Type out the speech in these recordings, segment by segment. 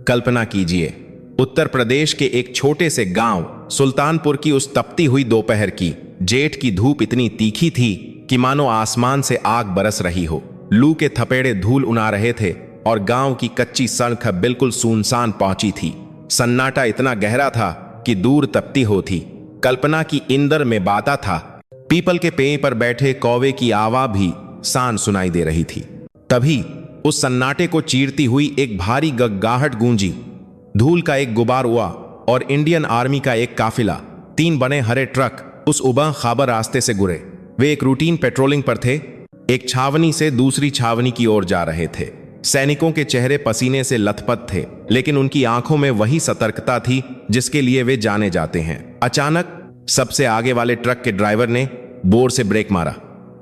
कल्पना कीजिए, उत्तर प्रदेश के एक छोटे से गांव सुल्तानपुर की उस तपती हुई दोपहर की। जेठ की धूप इतनी तीखी थी कि मानो आसमान से आग बरस रही हो। लू के थपेड़े धूल उड़ा रहे थे और गांव की कच्ची सड़क बिल्कुल सुनसान पहुंची थी। सन्नाटा इतना गहरा था कि दूर तपती होती। कल्पना की इंदर में बाता था। पीपल के पेड़ पर बैठे कौवे की आवाज भी शांत सुनाई दे रही थी। तभी उस सन्नाटे को चीरती हुई एक भारी गगगाहट गूंजी। धूल का एक गुबार हुआ और इंडियन आर्मी का एक काफिला, 3 बड़े हरे ट्रक उस उबा खाबर रास्ते से गुजरे। वे एक रूटीन पेट्रोलिंग पर थे, एक छावनी से दूसरी छावनी की ओर जा रहे थे। सैनिकों के चेहरे पसीने से लथपथ थे, लेकिन उनकी आंखों में वही सतर्कता थी जिसके लिए वे जाने जाते हैं। अचानक सबसे आगे वाले ट्रक के ड्राइवर ने बोर से ब्रेक मारा।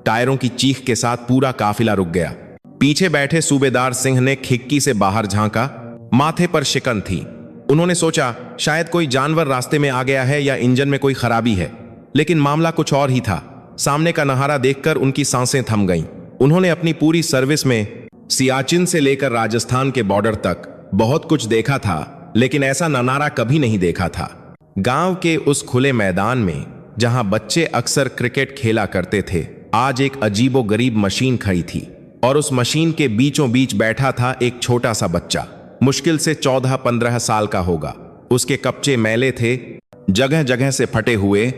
टायरों की चीख के साथ पूरा काफिला रुक गया। पीछे बैठे सूबेदार सिंह ने खिड़की से बाहर झांका। माथे पर शिकन थी। उन्होंने सोचा शायद कोई जानवर रास्ते में आ गया है या इंजन में कोई खराबी है, लेकिन मामला कुछ और ही था। सामने का नहारा देखकर उनकी सांसें थम गईं। उन्होंने अपनी पूरी सर्विस में सियाचिन से लेकर राजस्थान के बॉर्डर तक बहुत कुछ देखा था, लेकिन ऐसा ननारा कभी नहीं देखा था। गांव के उस खुले मैदान में जहां बच्चे अक्सर क्रिकेट खेला करते थे, आज एक अजीबोगरीब मशीन खड़ी थी और उस मशीन के बीचों बीच बैठा था एक छोटा सा बच्चा। मुश्किल से 14-15 साल का होगा। उसके कपचे मैले थे, जगह जगह से फटे हुए,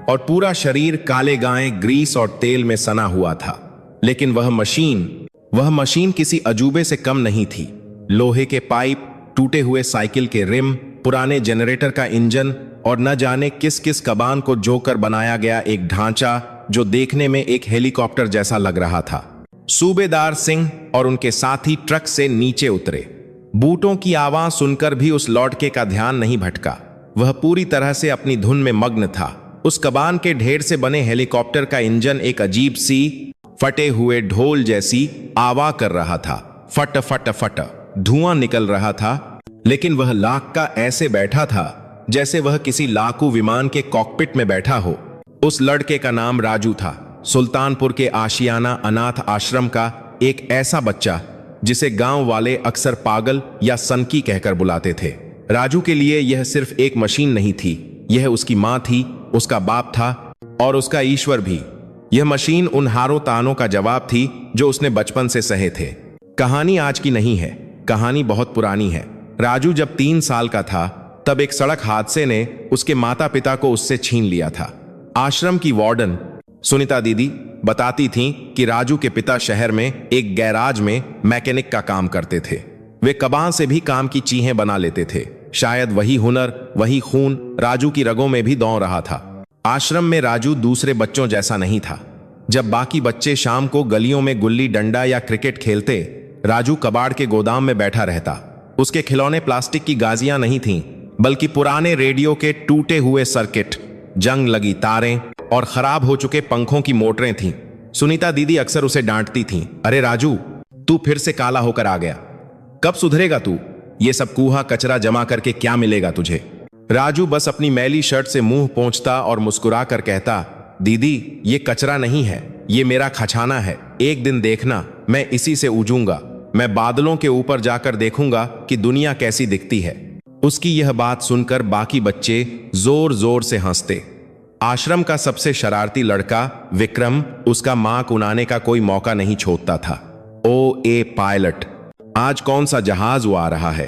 और पूरा शरीर काले गाय ग्रीस और तेल में सना हुआ था। लेकिन वह मशीन किसी अजूबे से कम नहीं थी। लोहे के पाइप, टूटे हुए साइकिल के रिम, पुराने जनरेटर का इंजन और न जाने किस किस कबान को जोकर बनाया गया एक ढांचा जो देखने में एक हेलीकॉप्टर जैसा लग रहा था। सूबेदार सिंह और उनके साथी ट्रक से नीचे उतरे। बूटों की आवाज सुनकर भी उस लौटके का ध्यान नहीं भटका। वह पूरी तरह से अपनी धुन में मग्न था। उस कबान के ढेर से बने हेलीकॉप्टर का इंजन एक अजीब सी फटे हुए ढोल जैसी आवाज कर रहा था। फट फट फट धुआं निकल रहा था, लेकिन वह लाख का ऐसे बैठा था जैसे वह किसी लाकू विमान के कॉकपिट में बैठा हो। उस लड़के का नाम राजू था। सुल्तानपुर के आशियाना अनाथ आश्रम का एक ऐसा बच्चा जिसे गांव वाले अक्सर पागल या सनकी कहकर बुलाते थे। राजू के लिए यह सिर्फ एक मशीन नहीं थी, यह उसकी मां थी, उसका बाप था और उसका ईश्वर भी। यह मशीन उन हारों तानों का जवाब थी जो उसने बचपन से सहे थे। कहानी आज की नहीं है, कहानी बहुत पुरानी है। राजू जब 3 साल का था, तब एक सड़क हादसे ने उसके माता पिता को उससे छीन लिया था। आश्रम की वार्डन सुनीता दीदी बताती थीं कि राजू के पिता शहर में एक गैराज में मैकेनिक का काम करते थे। वे कबान से भी काम की चीजें बना लेते थे। शायद वही हुनर, वही खून राजू की रगों में भी दौड़ रहा था। आश्रम में राजू दूसरे बच्चों जैसा नहीं था। जब बाकी बच्चे शाम को गलियों में गुल्ली डंडा या क्रिकेट खेलते, राजू कबाड़ के गोदाम में बैठा रहता। उसके खिलौने प्लास्टिक की गाजियां नहीं थीं, बल्कि पुराने रेडियो के टूटे हुए सर्किट, जंग लगी तारें और खराब हो चुके पंखों की मोटरें थीं। सुनीता दीदी अक्सर उसे डांटती थीं, अरे राजू, तू फिर से काला होकर आ गया, कब सुधरेगा तू? ये सब कूहा कचरा जमा करके क्या मिलेगा तुझे? राजू बस अपनी मैली शर्ट से मुंह पोंछता और मुस्कुरा कर कहता, दीदी ये कचरा नहीं है, ये मेरा खजाना है। एक दिन देखना, मैं इसी से ऊंजूंगा। मैं बादलों के ऊपर जाकर देखूंगा कि दुनिया कैसी दिखती है। उसकी यह बात सुनकर बाकी बच्चे जोर जोर से हंसते। आश्रम का सबसे शरारती लड़का विक्रम उसका मां उड़ाने का कोई मौका नहीं छोड़ता था। ओ ए पायलट, आज कौन सा जहाज वो आ रहा है?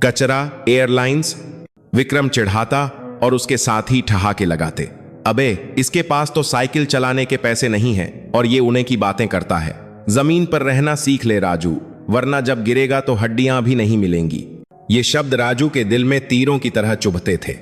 कचरा एयरलाइंस, विक्रम चिढ़ाता और उसके साथी ठहाके लगाते। अबे इसके पास तो साइकिल चलाने के पैसे नहीं हैं और ये उन्हें की बातें करता है। जमीन पर रहना सीख ले राजू, वरना जब गिरेगा तो हड्डियां भी नहीं मिलेंगी। ये शब्द राजू के दिल में तीरों की तरह चुभते थे।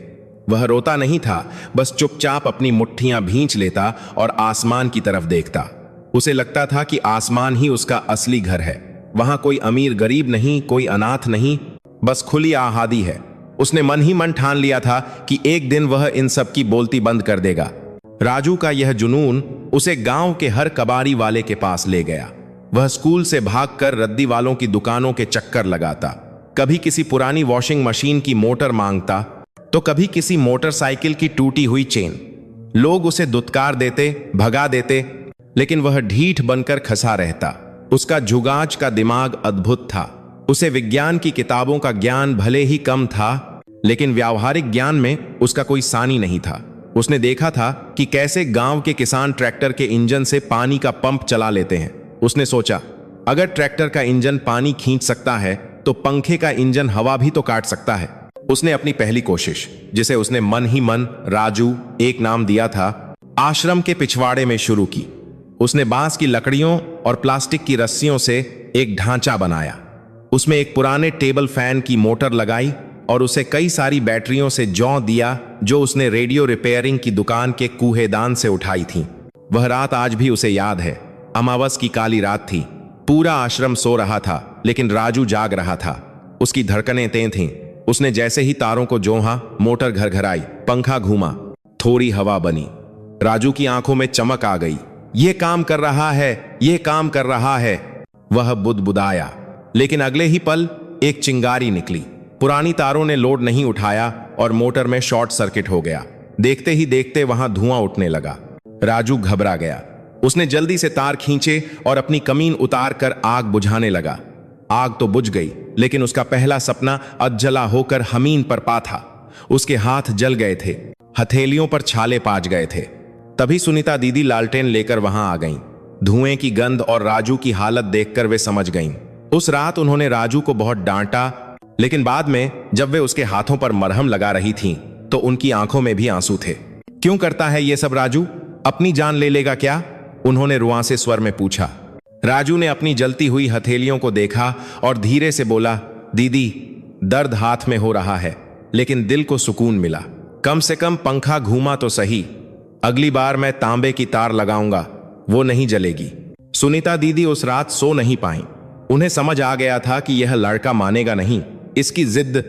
वह रोता नहीं था, बस चुपचाप अपनी मुट्ठियां भींच लेता और आसमान की तरफ देखता। उसे लगता था कि आसमान ही उसका असली घर है। वहां कोई अमीर गरीब नहीं, कोई अनाथ नहीं, बस खुली आहादी है। उसने मन ही मन ठान लिया था कि एक दिन वह इन सब की बोलती बंद कर देगा। राजू का यह जुनून उसे गांव के हर कबाड़ी वाले के पास ले गया। वह स्कूल से भागकर रद्दी वालों की दुकानों के चक्कर लगाता। कभी किसी पुरानी वॉशिंग मशीन की मोटर मांगता, तो कभी किसी मोटरसाइकिल की टूटी हुई चेन। लोग उसे दुत्कार देते, भगा देते, लेकिन वह ढीठ बनकर खसा रहता। उसका जुगाज का दिमाग अद्भुत था उसे विज्ञान की किताबों का ज्ञान भले ही कम था, लेकिन व्यावहारिक ज्ञान में उसका कोई सानी नहीं था। उसने देखा था कि कैसे गांव के किसान ट्रैक्टर के इंजन से पानी का पंप चला लेते हैं। उसने सोचा, अगर ट्रैक्टर का इंजन पानी खींच सकता है तो पंखे का इंजन हवा भी तो काट सकता है। उसने अपनी पहली कोशिश, जिसे उसने मन ही मन राजू एक नाम दिया था, आश्रम के पिछवाड़े में शुरू की। उसने बांस की लकड़ियों और प्लास्टिक की रस्सियों से एक ढांचा बनाया। उसमें एक पुराने टेबल फैन की मोटर लगाई और उसे कई सारी बैटरियों से जौ दिया जो उसने रेडियो रिपेयरिंग की दुकान के कूहेदान से उठाई थी। वह रात आज भी उसे याद है। अमावस की काली रात थी। पूरा आश्रम सो रहा था, लेकिन राजू जाग रहा था। उसकी धड़कनें तेज थीं। उसने जैसे ही तारों को जोहा, मोटर घरघराई, पंखा घूमा, थोड़ी हवा बनी। राजू की आंखों में चमक आ गई। ये काम कर रहा है, ये काम कर रहा है। वह बुदबुदाया, लेकिन अगले ही पल एक चिंगारी निकली। पुरानी तारों ने लोड नहीं उठाया और मोटर में शॉर्ट सर्किट हो गया। देखते ही देखते वहां धुआं उठने लगा। राजू घबरा गया। उसने जल्दी से तार खींचे और अपनी कमीन उतार कर आग बुझाने लगा। आग तो बुझ गई, लेकिन उसका पहला सपना अधजला होकर हमीन पर पा था। उसके हाथ जल गए थे, हथेलियों पर छाले पाज गए थे। तभी सुनीता दीदी लालटेन लेकर वहां आ गईं। धुएं की गंध और राजू की हालत देखकर वे समझ गईं। उस रात उन्होंने राजू को बहुत डांटा, लेकिन बाद में जब वे उसके हाथों पर मरहम लगा रही थीं, तो उनकी आंखों में भी आंसू थे। क्यों करता है ये सब राजू? अपनी जान ले लेगा क्या? उन्होंने रुआंसे स्वर में पूछा। राजू ने अपनी जलती हुई हथेलियों को देखा और धीरे से बोला, दीदी, दर्द हाथ में हो रहा है, लेकिन दिल को सुकून मिला। कम से कम पंखा घूमा तो सही। अगली बार मैं तांबे की तार लगाऊंगा, वो नहीं जलेगी। सुनीता दीदी उस रात सो नहीं पाई। उन्हें समझ आ गया था कि यह लड़का मानेगा नहीं। इसकी जिद,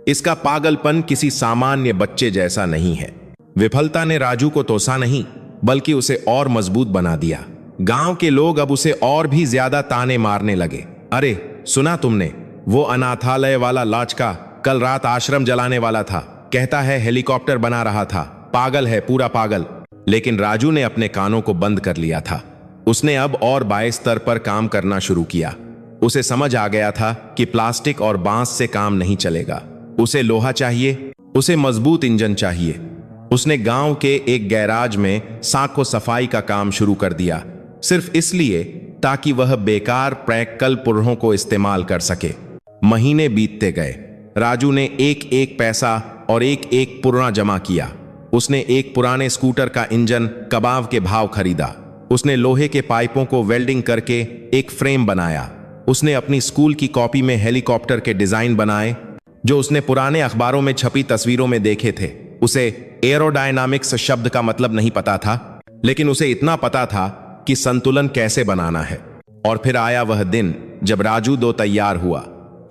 इसका पागलपन किसी सामान्य बच्चे जैसा नहीं है। विफलता ने राजू को तोसा नहीं, बल्कि उसे और मजबूत बना दिया। गांव के लोग अब उसे और भी ज्यादा ताने मारने लगे। अरे सुना तुमने, वो अनाथालय वाला लाचका कल रात आश्रम जलाने वाला था। कहता है हेलीकॉप्टर बना रहा था। पागल है, पूरा पागल। लेकिन राजू ने अपने कानों को बंद कर लिया था। उसने अब और बाएं स्तर पर काम करना शुरू किया। उसे समझ आ गया था कि प्लास्टिक और बांस से काम नहीं चलेगा। उसे लोहा चाहिए, उसे मजबूत इंजन चाहिए। उसने गांव के एक गैराज में साँखों सफाई का काम शुरू कर दिया, सिर्फ इसलिए ताकि वह बेकार प्रैक्टिकल पुर्रों को इस्तेमाल कर सके। महीने बीतते गए। राजू ने एक एक पैसा और एक एक पुर्रा जमा किया। उसने एक पुराने स्कूटर का इंजन कबाब के भाव खरीदा। उसने लोहे के पाइपों को वेल्डिंग करके एक फ्रेम बनाया। उसने अपनी स्कूल की कॉपी में हेलीकॉप्टर के डिजाइन बनाए जो उसने पुराने अखबारों में छपी तस्वीरों में देखे थे। उसे एरोडायनामिक्स शब्द का मतलब नहीं पता था, लेकिन उसे इतना पता था कि संतुलन कैसे बनाना है। और फिर आया वह दिन जब राजू 2 तैयार हुआ।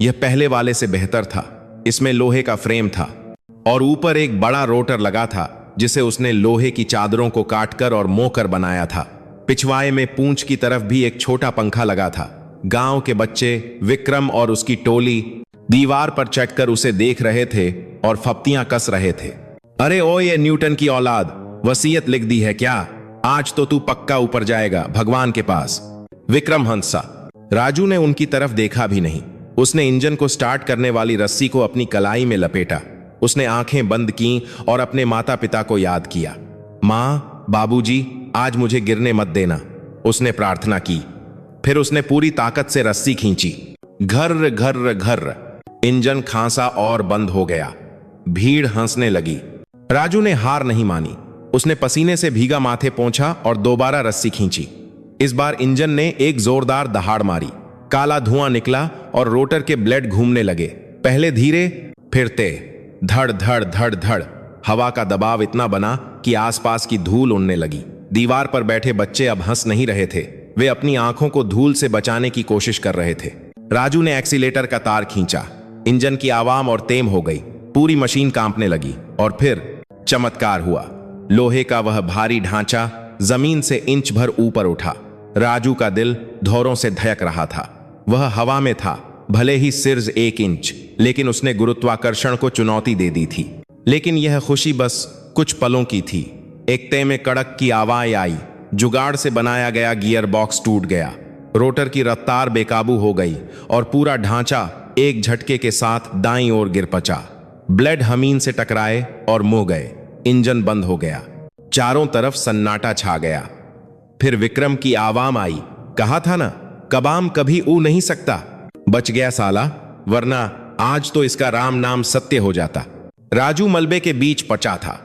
यह पहले वाले से बेहतर था। इसमें लोहे का फ्रेम था और ऊपर एक बड़ा रोटर लगा था, जिसे उसने लोहे की चादरों को काटकर और मोकर बनाया था। पिछवाड़े में पूंछ की तरफ भी एक छोटा पंखा लगा था। गांव के बच्चे विक्रम और उसकी टोली दीवार पर चढ़कर उसे देख रहे थे और फप्तियां कस रहे थे। अरे ओ ये न्यूटन की औलाद, वसीयत लिख दी है क्या? आज तो तू पक्का ऊपर जाएगा भगवान के पास। विक्रम हंसा। राजू ने उनकी तरफ देखा भी नहीं। उसने इंजन को स्टार्ट करने वाली रस्सी को अपनी कलाई में लपेटा। उसने आंखें बंद की और अपने माता पिता को याद किया। माँ, बाबूजी, आज मुझे गिरने मत देना, उसने प्रार्थना की। फिर उसने पूरी ताकत से रस्सी खींची। घर्र घर्र घर्र, इंजन खांसा और बंद हो गया। भीड़ हंसने लगी। राजू ने हार नहीं मानी। उसने पसीने से भीगा माथे पोंछा और दोबारा रस्सी खींची। इस बार इंजन ने एक जोरदार दहाड़ मारी। काला धुआं निकला और रोटर के ब्लेड घूमने लगे, पहले धीरे फिर तेज। धड़ धड़ धड़ धड़। हवा का दबाव इतना बना कि आसपास की धूल उड़ने लगी। दीवार पर बैठे बच्चे अब हंस नहीं रहे थे। वे अपनी आंखों को धूल से बचाने की कोशिश कर रहे थे। राजू ने एक्सीलेटर का तार खींचा। इंजन की आवाम और तेम हो गई। पूरी मशीन कांपने लगी और फिर चमत्कार हुआ। लोहे का वह भारी ढांचा जमीन से इंच भर ऊपर उठा। राजू का दिल धौरों से धड़क रहा था। वह हवा में था, भले ही सिर्फ 1 इंच, लेकिन उसने गुरुत्वाकर्षण को चुनौती दे दी थी। लेकिन यह खुशी बस कुछ पलों की थी। एक तय में कड़क की आवाज आई। जुगाड़ से बनाया गया गियर बॉक्स टूट गया। रोटर की रफ्तार बेकाबू हो गई और पूरा ढांचा एक झटके के साथ दाईं ओर गिर पचा। ब्लेड जमीन से टकराए और मुड़ गए। इंजन बंद हो गया। चारों तरफ सन्नाटा छा गया। फिर विक्रम की आवाज आई, कहा था ना, कबाम कभी ऊ नहीं सकता। बच गया साला, वरना आज तो इसका राम नाम सत्य हो जाता। राजू मलबे के बीच पचा था।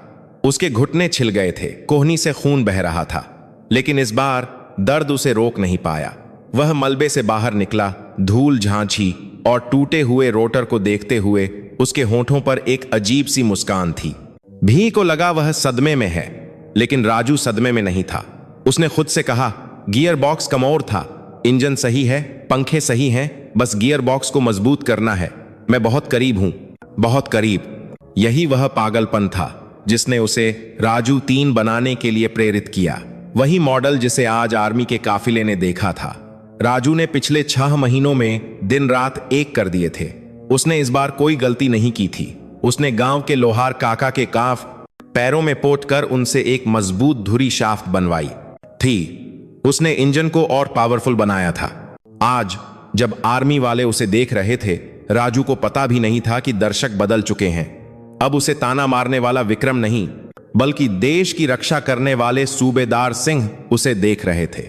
उसके घुटने छिल गए थे, कोहनी से खून बह रहा था, लेकिन इस बार दर्द उसे रोक नहीं पाया। वह मलबे से बाहर निकला, धूल झांची और टूटे हुए रोटर को देखते हुए उसके होठों पर एक अजीब सी मुस्कान थी। भी को लगा वह सदमे में है, लेकिन राजू सदमे में नहीं था। उसने खुद से कहा, गियर बॉक्स कमोर था, इंजन सही है, पंखे सही हैं, बस गियर बॉक्स को मजबूत करना है। मैं बहुत करीब हूं, बहुत करीब। यही वह पागलपन था जिसने उसे राजू 3 बनाने के लिए प्रेरित किया। वही मॉडल जिसे आज आर्मी के काफिले ने देखा था। राजू ने पिछले 6 महीनों में दिन रात एक कर दिए थे। उसने इस बार कोई गलती नहीं की थी। उसने गांव के लोहार काका के काफ पैरों में पोत कर उनसे एक मजबूत धुरी शाफ्ट बनवाई थी। उसने इंजन को और पावरफुल बनाया था। आज जब आर्मी वाले उसे देख रहे थे, राजू को पता भी नहीं था कि दर्शक बदल चुके हैं। अब उसे ताना मारने वाला विक्रम नहीं, बल्कि देश की रक्षा करने वाले सूबेदार सिंह उसे देख रहे थे।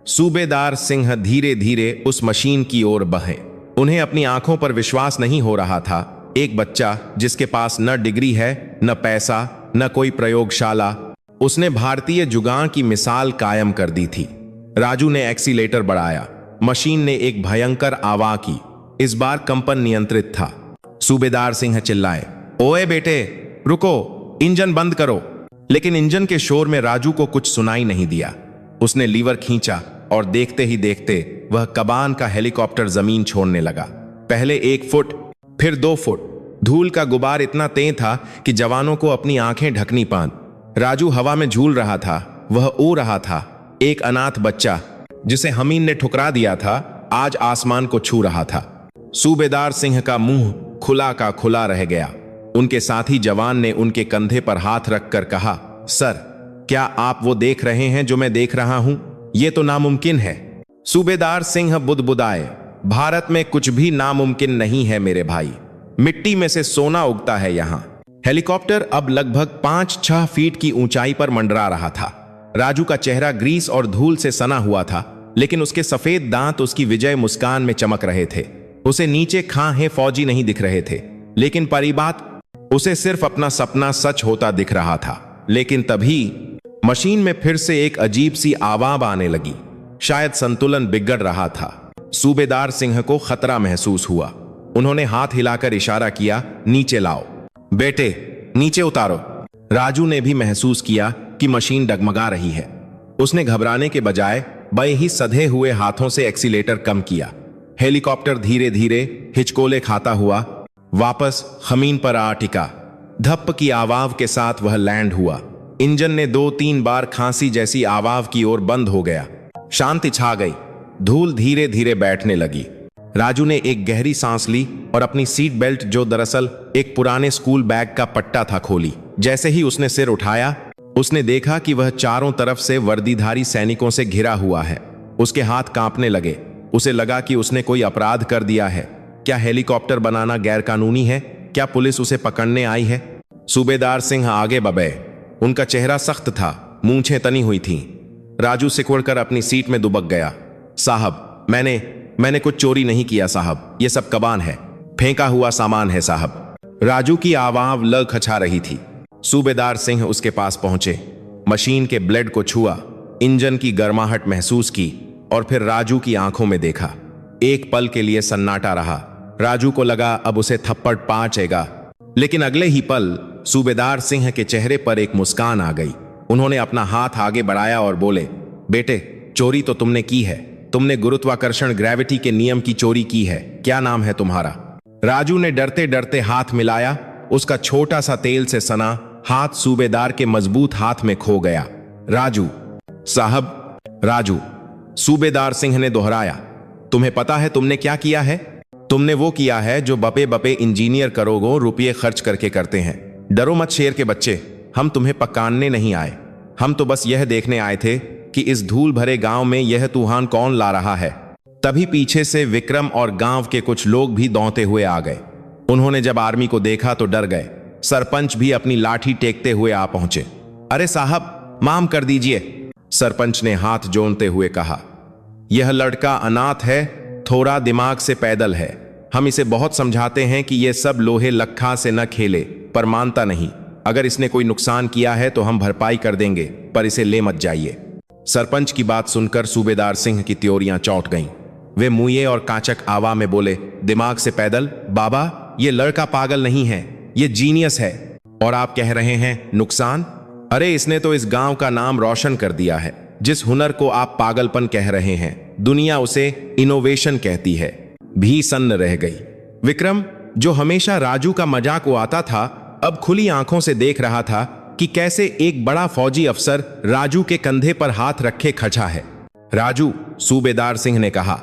सूबेदार सिंह धीरे धीरे उस मशीन की ओर बढ़े। उन्हें अपनी आंखों पर विश्वास नहीं हो रहा था। एक बच्चा जिसके पास न डिग्री है, न पैसा, न कोई प्रयोगशाला, उसने भारतीय जुगाड़ की मिसाल कायम कर दी थी। राजू ने एक्सीलेटर बढ़ाया। मशीन ने एक भयंकर आवाज की। इस बार कंपन नियंत्रित था। सूबेदार सिंह चिल्लाए, ओए बेटे रुको, इंजन बंद करो। लेकिन इंजन के शोर में राजू को कुछ सुनाई नहीं दिया। उसने लीवर खींचा और देखते ही देखते वह कबान का हेलीकॉप्टर जमीन छोड़ने लगा। पहले 1 फुट, फिर 2 फुट। धूल का गुबार इतना तेज था कि जवानों को अपनी आंखें ढकनी पान। राजू हवा में झूल रहा था। वह उड़ रहा था। एक अनाथ बच्चा जिसे हमीन ने ठुकरा दिया था, आज आसमान को छू रहा था। सूबेदार सिंह का मुंह खुला का खुला रह गया। उनके साथी जवान ने उनके कंधे पर हाथ रखकर कहा, सर, क्या आप वो देख रहे हैं जो मैं देख रहा हूं? ये तो नामुमकिन है। सूबेदार सिंह बुदबुदाए, भारत में कुछ भी नामुमकिन नहीं है मेरे भाई। मिट्टी में से सोना उगता है यहां। हेलीकॉप्टर अब लगभग 5-6 फीट की ऊंचाई पर मंडरा रहा था। राजू का चेहरा ग्रीस और धूल से सना हुआ था, लेकिन उसके सफेद दांत उसकी विजय मुस्कान में चमक रहे थे। उसे नीचे खां फौजी नहीं दिख रहे थे, लेकिन परी बात, उसे सिर्फ अपना सपना सच होता दिख रहा था। लेकिन तभी मशीन में फिर से एक अजीब सी आवाज आने लगी। शायद संतुलन बिगड़ रहा था। सूबेदार सिंह को खतरा महसूस हुआ। उन्होंने हाथ हिलाकर इशारा किया, नीचे लाओ। बेटे नीचे उतारो। राजू ने भी महसूस किया कि मशीन डगमगा रही है। उसने घबराने के बजाय बड़े ही सधे हुए हाथों से एक्सीलेटर कम किया। हेलीकॉप्टर धीरे धीरे हिचकोले खाता हुआ वापस जमीन पर आ टिका। धप्प की आवाज के साथ वह लैंड हुआ। इंजन ने 2-3 बार खांसी जैसी आवाज की ओर बंद हो गया। शांति छा गई। धूल धीरे धीरे बैठने लगी। राजू ने एक गहरी सांस ली और अपनी सीट बेल्ट, जो दरअसल एक पुराने स्कूल बैग का पट्टा था, खोली। जैसे ही उसने सिर उठाया, उसने देखा कि वह चारों तरफ से वर्दीधारी सैनिकों से घिरा हुआ है। उसके हाथ कांपने लगे। उसे लगा कि उसने कोई अपराध कर दिया है। क्या हेलीकॉप्टर बनाना गैरकानूनी है? क्या पुलिस उसे पकड़ने आई है? सूबेदार सिंह आगे बढ़े। उनका चेहरा सख्त था, मूंछें तनी हुई थीं। राजू सिकुड़कर अपनी सीट में दुबक गया। साहब, मैंने कुछ चोरी नहीं किया साहब, ये सब कबान है, फेंका हुआ सामान है साहब। राजू की आवाज लड़खड़ा रही थी। सूबेदार सिंह उसके पास पहुंचे, मशीन के ब्लेड को छुआ, इंजन की गर्माहट महसूस की और फिर राजू की आंखों में देखा। एक पल के लिए सन्नाटा रहा। राजू को लगा अब उसे थप्पड़ पांचेगा, लेकिन अगले ही पल सूबेदार सिंह के चेहरे पर एक मुस्कान आ गई। उन्होंने अपना हाथ आगे बढ़ाया और बोले, बेटे, चोरी तो तुमने की है। तुमने गुरुत्वाकर्षण ग्रेविटी के नियम की चोरी की है। क्या नाम है तुम्हारा? राजू ने डरते डरते हाथ मिलाया। उसका छोटा सा तेल से सना हाथ सूबेदार के मजबूत हाथ में खो गया। राजू साहब, राजू, सूबेदार सिंह ने दोहराया। तुम्हें पता है तुमने क्या किया है? तुमने वो किया है जो बपे बपे इंजीनियर करोड़ों रुपये खर्च करके करते हैं। डरो मत शेर के बच्चे, हम तुम्हें पकाने नहीं आए। हम तो बस यह देखने आए थे कि इस धूल भरे गांव में यह तूफान कौन ला रहा है। तभी पीछे से विक्रम और गांव के कुछ लोग भी दौड़ते हुए आ गए। उन्होंने जब आर्मी को देखा तो डर गए। सरपंच भी अपनी लाठी टेकते हुए आ पहुंचे। अरे साहब, माम कर दीजिए, सरपंच ने हाथ जोड़ते हुए कहा। यह लड़का अनाथ है, थोड़ा दिमाग से पैदल है। हम इसे बहुत समझाते हैं कि यह सब लोहे लखा से न खेले, पर मानता नहीं। अगर इसने कोई नुकसान किया है तो हम भरपाई कर देंगे, पर इसे ले मत जाइए। सरपंच की बात सुनकर सूबेदार सिंह की त्योरियां चौंक गईं। वे मुंहे और काचक आवा में बोले, दिमाग से पैदल? बाबा, ये लड़का पागल नहीं है, ये जीनियस है। और आप कह रहे हैं नुकसान? अरे इसने तो इस गांव का नाम रोशन कर दिया है। जिस हुनर को आप पागलपन कह रहे हैं, दुनिया उसे इनोवेशन कहती है। भी सन्न रह गई। विक्रम, जो हमेशा राजू का मजाक उड़ाता था, अब खुली आंखों से देख रहा था कि कैसे एक बड़ा फौजी अफसर राजू के कंधे पर हाथ रखे खड़ा है। राजू, सूबेदार सिंह ने कहा,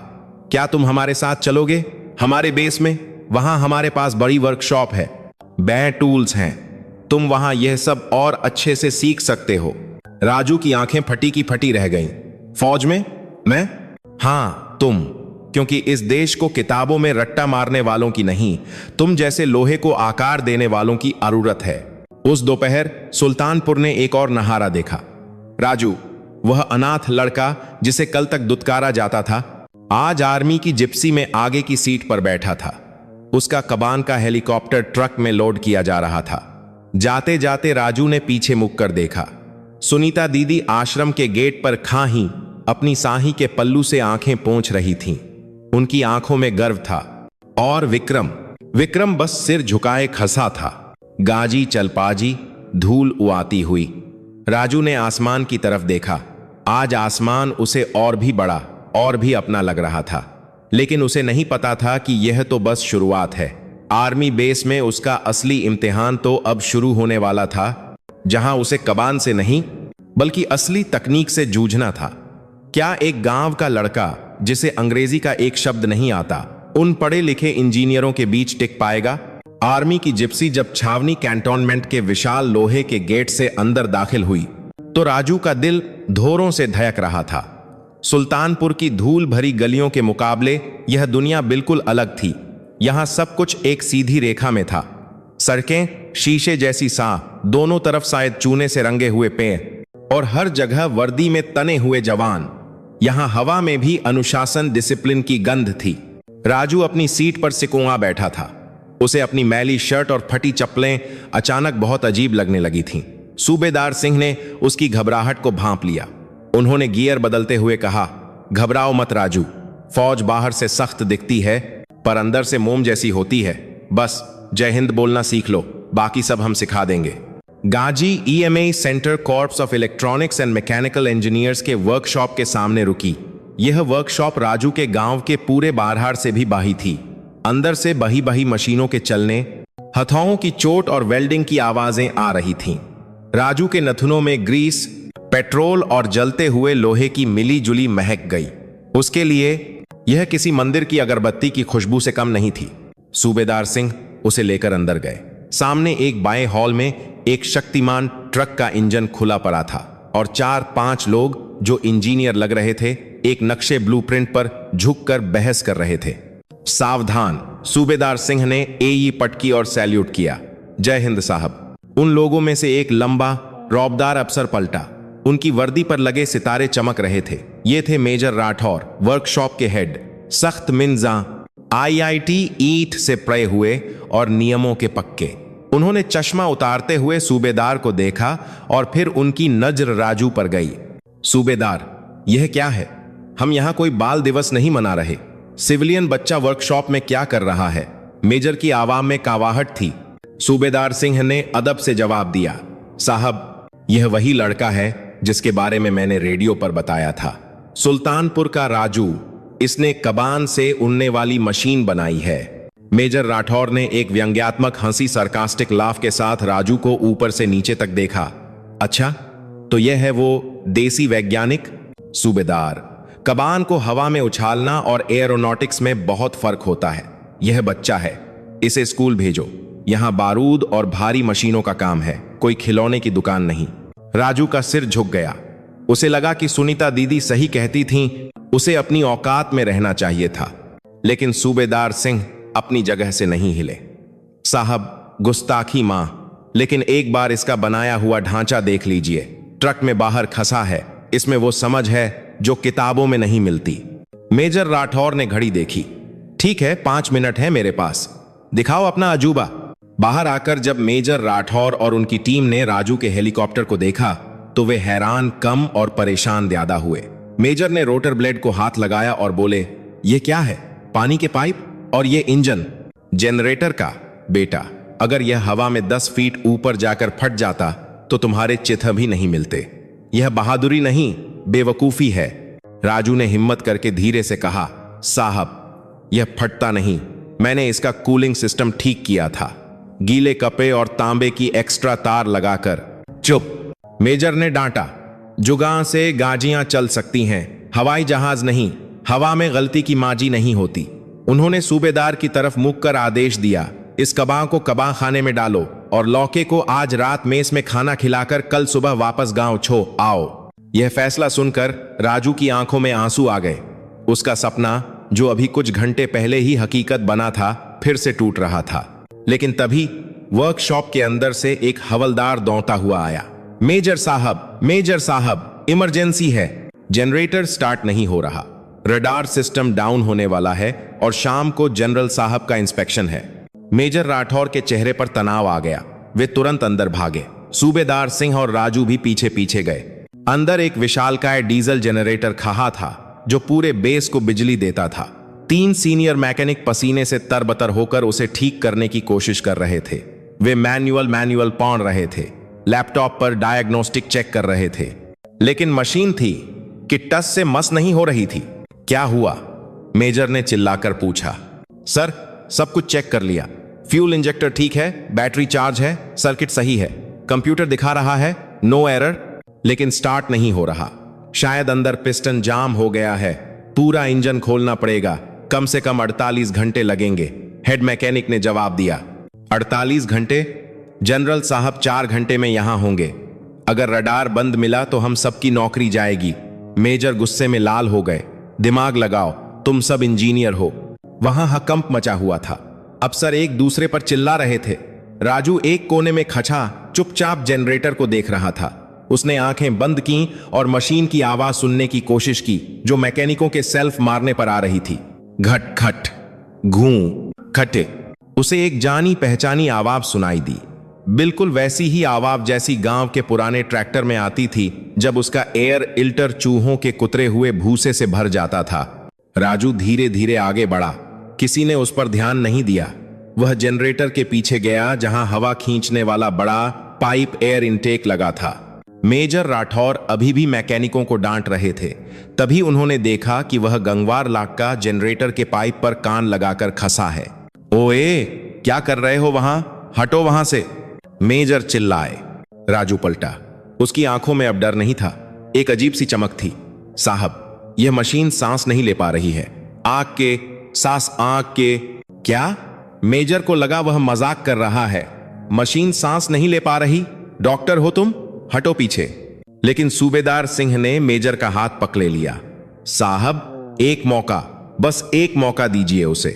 क्या तुम हमारे साथ चलोगे हमारे बेस में? वहां हमारे पास बड़ी वर्कशॉप है, बड़े टूल्स हैं। तुम वहां यह सब और अच्छे से सीख सकते हो। राजू की आंखें फटी की फटी रह गईं। फौज में? मैं? हां तुम, क्योंकि इस देश को किताबों में रट्टा मारने वालों की नहीं, तुम जैसे लोहे को आकार देने वालों की जरूरत है। उस दोपहर सुल्तानपुर ने एक और नहारा देखा। राजू, वह अनाथ लड़का जिसे कल तक दुत्कारा जाता था, आज आर्मी की जिप्सी में आगे की सीट पर बैठा था। उसका कबान का हेलीकॉप्टर ट्रक में लोड किया जा रहा था। जाते जाते राजू ने पीछे मुड़ कर देखा। सुनीता दीदी आश्रम के गेट पर खाही अपनी साही के पल्लू से आंखें पोंछ रही थीं। उनकी आंखों में गर्व था। और विक्रम बस सिर झुकाए खसा था। गाजी चलपाजी धूल उड़ाती हुई। राजू ने आसमान की तरफ देखा। आज आसमान उसे और भी बड़ा और भी अपना लग रहा था, लेकिन उसे नहीं पता था कि यह तो बस शुरुआत है। आर्मी बेस में उसका असली इम्तिहान तो अब शुरू होने वाला था, जहां उसे कबान से नहीं बल्कि असली तकनीक से जूझना था। क्या एक गांव का लड़का जिसे अंग्रेजी का एक शब्द नहीं आता, उन पढ़े लिखे इंजीनियरों के बीच टिक पाएगा? आर्मी की जिप्सी जब छावनी कैंटोनमेंट के विशाल लोहे के गेट से अंदर दाखिल हुई तो राजू का दिल धोरों से धड़क रहा था। सुल्तानपुर की धूल भरी गलियों के मुकाबले यह दुनिया बिल्कुल अलग थी। यहां सब कुछ एक सीधी रेखा में था। सड़कें शीशे जैसी साफ, दोनों तरफ शायद चूने से रंगे हुए पेड़, और हर जगह वर्दी में तने हुए जवान। यहां हवा में भी अनुशासन, डिसिप्लिन की गंध थी। राजू अपनी सीट पर सिकुड़ा बैठा था। उसे अपनी मैली शर्ट और फटी चप्पलें अचानक बहुत अजीब लगने लगी थीं। सूबेदार सिंह ने उसकी घबराहट को भांप लिया। उन्होंने गियर बदलते हुए कहा, घबराओ मत राजू, फौज बाहर से सख्त दिखती है पर अंदर से मोम जैसी होती है। बस जय हिंद बोलना सीख लो, बाकी सब हम सिखा देंगे। गाजी EMA centre corps of electronics and mechanical engineers के वर्कशॉप के सामने रुकी। यह वर्कशॉप राजू के गांव के पूरे बारहार से भी बाही थी। अंदर से बही बही मशीनों के चलने, हथौओं की चोट और वेल्डिंग की आवाजें आ रही थीं। राजू के नथुनों में ग्रीस, पेट्रोल और जलते हुए लोहे की मिली जुली महक गई। उसके लिए यह किसी मंदिर की अगरबत्ती की खुशबू से कम नहीं थी। सूबेदार सिंह उसे लेकर अंदर गए। सामने एक बाएं हॉल में एक शक्तिमान ट्रक का इंजन खुला पड़ा था और 4-5 लोग जो इंजीनियर लग रहे थे, एक नक्शे ब्लूप्रिंट पर झुककर बहस कर रहे थे। सावधान, सूबेदार सिंह ने AE पटकी और सैल्यूट किया। जय हिंद साहब। उन लोगों में से एक लंबा रौबदार अफसर पलटा। उनकी वर्दी पर लगे सितारे चमक रहे थे। ये थे मेजर राठौर, वर्कशॉप के हेड, सख्त मिंजा, IIT ईट से पड़े हुए और नियमों के पक्के। उन्होंने चश्मा उतारते हुए सूबेदार को देखा और फिर उनकी नजर राजू पर गई। सूबेदार, यह क्या है? हम यहां कोई बाल दिवस नहीं मना रहे। सिविलियन बच्चा वर्कशॉप में क्या कर रहा है? मेजर की आवाम में कावाहट थी। सूबेदार सिंह ने अदब से जवाब दिया, साहब, यह वही लड़का है जिसके बारे में मैंने रेडियो पर बताया था। सुल्तानपुर का राजू, इसने कबान से उड़ने वाली मशीन बनाई है। मेजर राठौर ने एक व्यंग्यात्मक हंसी, सरकास्टिक लाफ के साथ राजू को ऊपर से नीचे तक देखा। अच्छा, तो यह है वो देसी वैज्ञानिक? सूबेदार, कबान को हवा में उछालना और एरोनॉटिक्स में बहुत फर्क होता है। यह बच्चा है, इसे स्कूल भेजो। यहां बारूद और भारी मशीनों का काम है, कोई खिलौने की दुकान नहीं। राजू का सिर झुक गया। उसे लगा कि सुनीता दीदी सही कहती थीं, उसे अपनी औकात में रहना चाहिए था, लेकिन सूबेदार सिंह अपनी जगह से नहीं हिले। साहब, गुस्ताखी मां, लेकिन एक बार इसका बनाया हुआ ढांचा देख लीजिए। ट्रक में बाहर खसा है, इसमें वो समझ है जो किताबों में नहीं मिलती। मेजर राठौर ने घड़ी देखी। ठीक है, 5 मिनट है मेरे पास, दिखाओ अपना अजूबा। बाहर आकर जब मेजर राठौर और उनकी टीम ने राजू के हेलीकॉप्टर को देखा तो वे हैरान, कम और परेशान ज्यादा हुए। मेजर ने रोटर ब्लेड को हाथ लगाया और बोले, ये क्या है? पानी के पाइप? और ये इंजन? जनरेटर का? बेटा, अगर यह हवा में 10 फीट ऊपर जाकर फट जाता तो तुम्हारे चिन्ह भी नहीं मिलते। यह बहादुरी नहीं, बेवकूफी है। राजू ने हिम्मत करके धीरे से कहा, साहब, यह फटता नहीं, मैंने इसका कूलिंग सिस्टम ठीक किया था, गीले कपड़े और तांबे की एक्स्ट्रा तार लगाकर। चुप, मेजर ने डांटा। जुगां से गाजियां चल सकती हैं, हवाई जहाज नहीं। हवा में गलती की माजी नहीं होती। उन्होंने सूबेदार की तरफ मुख कर आदेश दिया, इस कबां को कबां खाने में डालो और लौके को आज रात मेस में खाना खिलाकर कल सुबह वापस गांव छो आओ। यह फैसला सुनकर राजू की आंखों में आंसू आ गए। उसका सपना, जो अभी कुछ घंटे पहले ही हकीकत बना था, फिर से टूट रहा था। लेकिन तभी वर्कशॉप के अंदर से एक हवलदार दौड़ता हुआ आया। मेजर साहब, इमरजेंसी है। जनरेटर स्टार्ट नहीं हो रहा, रडार सिस्टम डाउन होने वाला है और शाम को जनरल साहब का इंस्पेक्शन है। मेजर राठौर के चेहरे पर तनाव आ गया। वे तुरंत अंदर भागे। सूबेदार सिंह और राजू भी पीछे पीछे गए। अंदर एक विशालकाय डीजल जनरेटर खड़ा था जो पूरे बेस को बिजली देता था। 3 सीनियर मैकेनिक पसीने से तरबतर होकर उसे ठीक करने की कोशिश कर रहे थे। वे मैन्युअल पौड़ रहे थे, लैपटॉप पर डायग्नोस्टिक चेक कर रहे थे, लेकिन मशीन थी कि टस से मस नहीं हो रही थी। क्या हुआ? मेजर ने चिल्लाकर पूछा। सर, सब कुछ चेक कर लिया, फ्यूल इंजेक्टर ठीक है, बैटरी चार्ज है, सर्किट सही है, कंप्यूटर दिखा रहा है नो एरर, लेकिन स्टार्ट नहीं हो रहा। शायद अंदर पिस्टन जाम हो गया है, पूरा इंजन खोलना पड़ेगा, कम से कम 48 घंटे लगेंगे, हेड मैकेनिक ने जवाब दिया। 48 घंटे? जनरल साहब 4 घंटे में यहां होंगे। अगर रडार बंद मिला तो हम सबकी नौकरी जाएगी। मेजर गुस्से में लाल हो गए। दिमाग लगाओ, तुम सब इंजीनियर हो। वहां हकंप मचा हुआ था। अफसर एक दूसरे पर चिल्ला रहे थे। राजू एक कोने में खचा चुपचाप जनरेटर को देख रहा था। उसने आंखें बंद की और मशीन की आवाज सुनने की कोशिश की जो मैकेनिकों के सेल्फ मारने पर आ रही थी। घट खट, घूं खटे। उसे एक जानी पहचानी आवाज सुनाई दी, बिल्कुल वैसी ही आवाज जैसी गांव के पुराने ट्रैक्टर में आती थी जब उसका एयर इल्टर चूहों के कुतरे हुए भूसे से भर जाता था। राजू धीरे धीरे आगे बढ़ा। किसी ने उस पर ध्यान नहीं दिया। वह जनरेटर के पीछे गया जहां हवा खींचने वाला बड़ा पाइप एयर इनटेक लगा था। मेजर राठौर अभी भी मैकेनिकों को डांट रहे थे। तभी उन्होंने देखा कि वह गंगवार लाका जनरेटर के पाइप पर कान लगाकर खसा है। ओए, क्या कर रहे हो वहां? हटो वहां से, मेजर चिल्लाए। राजू पलटा। उसकी आंखों में अब डर नहीं था, एक अजीब सी चमक थी। साहब, यह मशीन सांस नहीं ले पा रही है। आंख के। क्या? मेजर को लगा वह मजाक कर रहा है। मशीन सांस नहीं ले पा रही? डॉक्टर हो तुम? हटो पीछे। लेकिन सूबेदार सिंह ने मेजर का हाथ पकड़े लिया। साहब, एक मौका, बस एक मौका दीजिए उसे,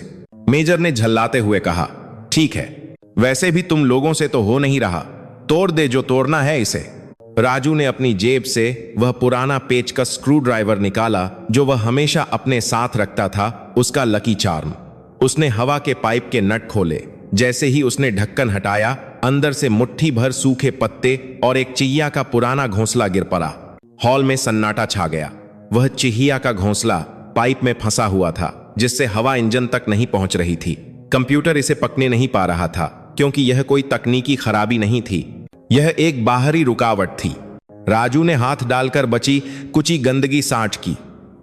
मेजर ने झल्लाते हुए कहा। ठीक है, वैसे भी तुम लोगों से तो हो नहीं रहा, तोड़ दे जो तोड़ना है इसे। राजू ने अपनी जेब से वह पुराना पेचकस स्क्रू ड्राइवर निकाला जो वह हमेशा अपने साथ रखता था, उसका लकी चार्म। उसने हवा के पाइप के नट खोले। जैसे ही उसने ढक्कन हटाया, अंदर से मुट्ठी भर सूखे पत्ते और एक चिड़िया का पुराना घोंसला गिर पड़ा। हॉल में सन्नाटा छा गया। वह चिड़िया का घोंसला पाइप में फंसा हुआ था जिससे हवा इंजन तक नहीं पहुंच रही थी। कंप्यूटर इसे पकड़ने नहीं पा रहा था क्योंकि यह कोई तकनीकी खराबी नहीं थी, यह एक बाहरी रुकावट थी। राजू ने हाथ डालकर बची कुछ गंदगी साँट की।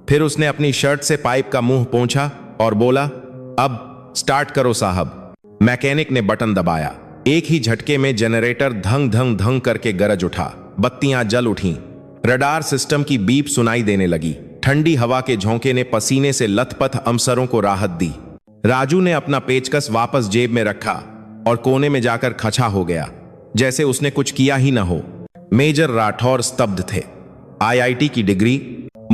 फिर उसने अपनी शर्ट से पाइप का मुंह पोंछा और बोला, अब स्टार्ट करो साहब। मैकेनिक ने बटन दबाया। एक ही झटके में जनरेटर धंग धंग धंग करके गरज उठा। बत्तियां जल उठीं। रडार सिस्टम की बीप सुनाई देने लगी। ठंडी हवा के झोंके ने पसीने से लथपथ अफसरों को राहत दी। राजू ने अपना पेचकस वापस जेब में रखा और कोने में जाकर खचा हो गया, जैसे उसने कुछ किया ही न हो। मेजर राठौर स्तब्ध थे। आईआईटी की डिग्री,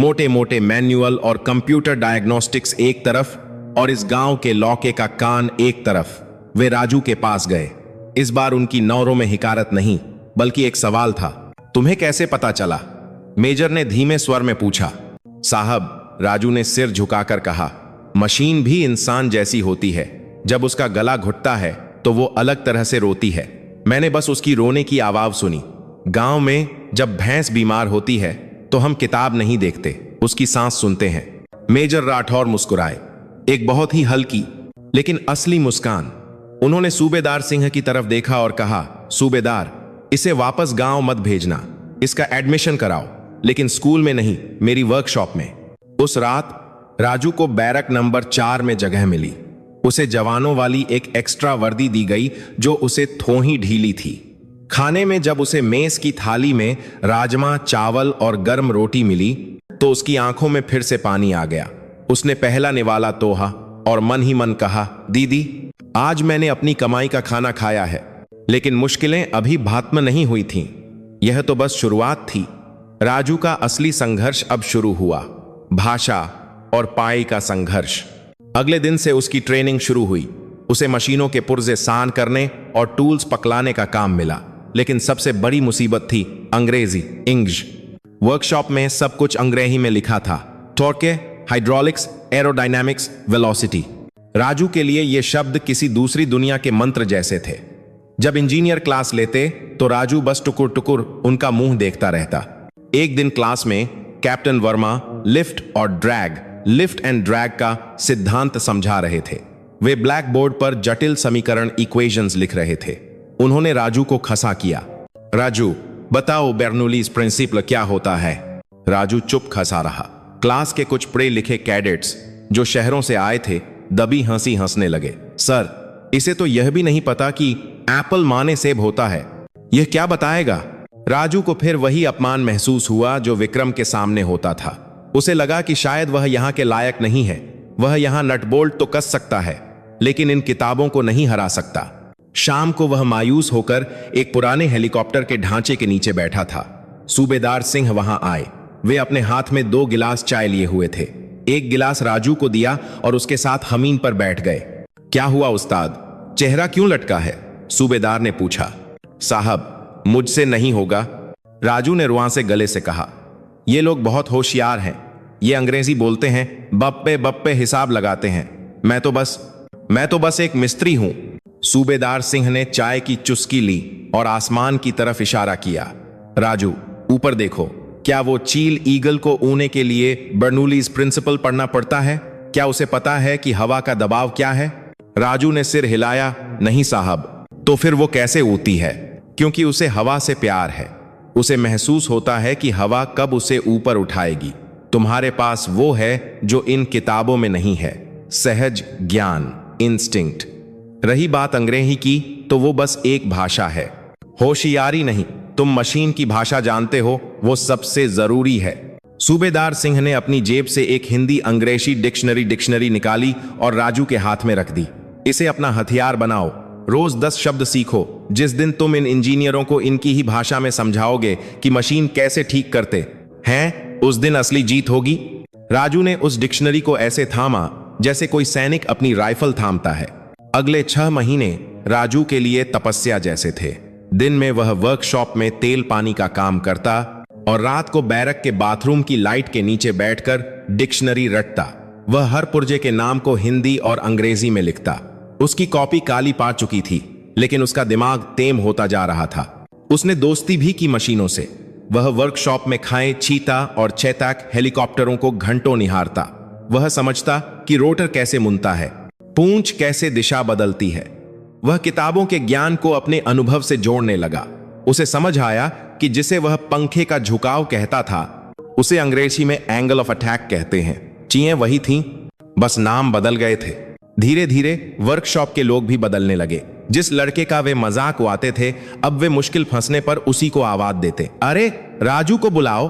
मोटे मोटे मैनुअल और कंप्यूटर डायग्नोस्टिक्स एक तरफ और इस गांव के लौके का कान एक तरफ। वे राजू के पास गए। इस बार उनकी नौरों में हिकारत नहीं बल्कि एक सवाल था। तुम्हें कैसे पता चला? मेजर ने धीमे स्वर में पूछा। साहब, राजू ने सिर झुकाकर कहा, मशीन भी इंसान जैसी होती है। जब उसका गला घुटता है तो वो अलग तरह से रोती है। मैंने बस उसकी रोने की आवाज सुनी। गांव में जब भैंस बीमार होती है तो हम किताब नहीं देखते, उसकी सांस सुनते हैं। मेजर राठौर मुस्कुराए, एक बहुत ही हल्की लेकिन असली मुस्कान। उन्होंने सूबेदार सिंह की तरफ देखा और कहा, सूबेदार, इसे वापस गांव मत भेजना। इसका एडमिशन कराओ, लेकिन स्कूल में नहीं, मेरी वर्कशॉप में। उस रात राजू को बैरक नंबर 4 में जगह मिली। उसे जवानों वाली एक एक्स्ट्रा वर्दी दी गई जो उसे थोड़ी ढीली थी। खाने में जब उसे मेज की थाली में राजमा, चावल और गर्म रोटी मिली तो उसकी आंखों में फिर से पानी आ गया। उसने पहला निवाला तोहा और मन ही मन कहा, दीदी, आज मैंने अपनी कमाई का खाना खाया है। लेकिन मुश्किलें अभी भात्म नहीं हुई थीं। यह तो बस शुरुआत थी। राजू का असली संघर्ष अब शुरू हुआ, भाषा और पाई का संघर्ष। अगले दिन से उसकी ट्रेनिंग शुरू हुई। उसे मशीनों के पुर्जे सान करने और टूल्स पकलाने का काम मिला। लेकिन सबसे बड़ी मुसीबत थी अंग्रेजी, इंग्लिश। वर्कशॉप में सब कुछ अंग्रेजी में लिखा था। टॉर्के, हाइड्रोलिक्स, एरोडायनामिक्स, वेलोसिटी। राजू के लिए ये शब्द किसी दूसरी दुनिया के मंत्र जैसे थे। जब इंजीनियर क्लास लेते तो राजू बस टुकुर टुकुर उनका मुंह देखता रहता। एक दिन क्लास में captain Verma lift and drag का सिद्धांत समझा रहे थे। वे ब्लैक बोर्ड पर जटिल समीकरण इक्वेशंस लिख रहे थे। उन्होंने राजू को खसा किया। राजू, बताओ बेर्नौलीज प्रिंसिपल क्या होता है? राजू चुप खसा रहा। क्लास के कुछ पढ़े लिखे कैडेट्स जो शहरों से आए थे दबी हंसी हंसने लगे। सर, इसे तो यह भी नहीं पता कि एप्पल माने सेब होता है। यह क्या बताएगा? राजू को फिर वही अपमान महसूस हुआ जो विक्रम के सामने होता था। उसे लगा कि शायद वह यहां के लायक नहीं है। वह यहां नट बोल्ट तो कस सकता है, लेकिन इन किताबों को नहीं हरा सकता। शाम को वह मायूस होकर एक पुराने हेलीकॉप्टर के ढांचे के नीचे बैठा था। सूबेदार सिंह वहां आए। वे अपने हाथ में 2 गिलास चाय लिए हुए थे। एक गिलास राजू को दिया और उसके साथ हमीन पर बैठ गए। क्या हुआ उस्ताद, चेहरा क्यों लटका है? सूबेदार ने पूछा। साहब, मुझसे नहीं होगा, राजू ने रुआ से गले से कहा। ये लोग बहुत होशियार हैं। ये अंग्रेजी बोलते हैं, बप्पे बप्पे हिसाब लगाते हैं। मैं तो बस एक मिस्त्री हूं। सूबेदार सिंह ने चाय की चुस्की ली और आसमान की तरफ इशारा किया। राजू, ऊपर देखो। क्या वो चील ईगल को ऊने के लिए बर्नौलीज प्रिंसिपल पढ़ना पड़ता है? क्या उसे पता है कि हवा का दबाव क्या है? राजू ने सिर हिलाया। नहीं साहब। तो फिर वो कैसे उड़ती है? क्योंकि उसे हवा से प्यार है। उसे महसूस होता है कि हवा कब उसे ऊपर उठाएगी। तुम्हारे पास वो है जो इन किताबों में नहीं है, सहज ज्ञान, इंस्टिंक्ट। रही बात अंग्रेजी की, तो वो बस एक भाषा है, होशियारी नहीं। तुम मशीन की भाषा जानते हो, वो सबसे जरूरी है। सूबेदार सिंह ने अपनी जेब से एक हिंदी अंग्रेजी डिक्शनरी निकाली और राजू के हाथ में रख दी। इसे अपना हथियार बनाओ। रोज 10 शब्द सीखो। जिस दिन तुम इन इंजीनियरों को इनकी ही भाषा में समझाओगे कि मशीन कैसे ठीक करते हैं, उस दिन असली जीत होगी। राजू ने उस डिक्शनरी को ऐसे थामा जैसे कोई सैनिक अपनी राइफल थामता है। अगले 6 महीने राजू के लिए तपस्या जैसे थे। दिन में वह वर्कशॉप में तेल पानी का काम करता और रात को बैरक के बाथरूम की लाइट के नीचे बैठकर डिक्शनरी रटता। वह हर पुर्जे के नाम को हिंदी और अंग्रेजी में लिखता। उसकी कॉपी काली पड़ चुकी थी, लेकिन उसका दिमाग तेम होता जा रहा था। उसने दोस्ती भी की मशीनों से। वह वर्कशॉप में खाए चीता और चैताक हेलीकॉप्टरों को घंटों निहारता। वह समझता कि रोटर कैसे मुनता है, पूंछ कैसे दिशा बदलती है। वह किताबों के ज्ञान को अपने अनुभव से जोड़ने लगा। उसे समझ आया कि जिसे वह पंखे का झुकाव कहता था, उसे अंग्रेजी में एंगल ऑफ अटैक कहते हैं। चीजें वही थीं, बस नाम बदल गए थे। धीरे धीरे वर्कशॉप के लोग भी बदलने लगे। जिस लड़के का वे मजाक उड़ाते थे, अब वे मुश्किल फंसने पर उसी को आवाज देते। अरे राजू को बुलाओ,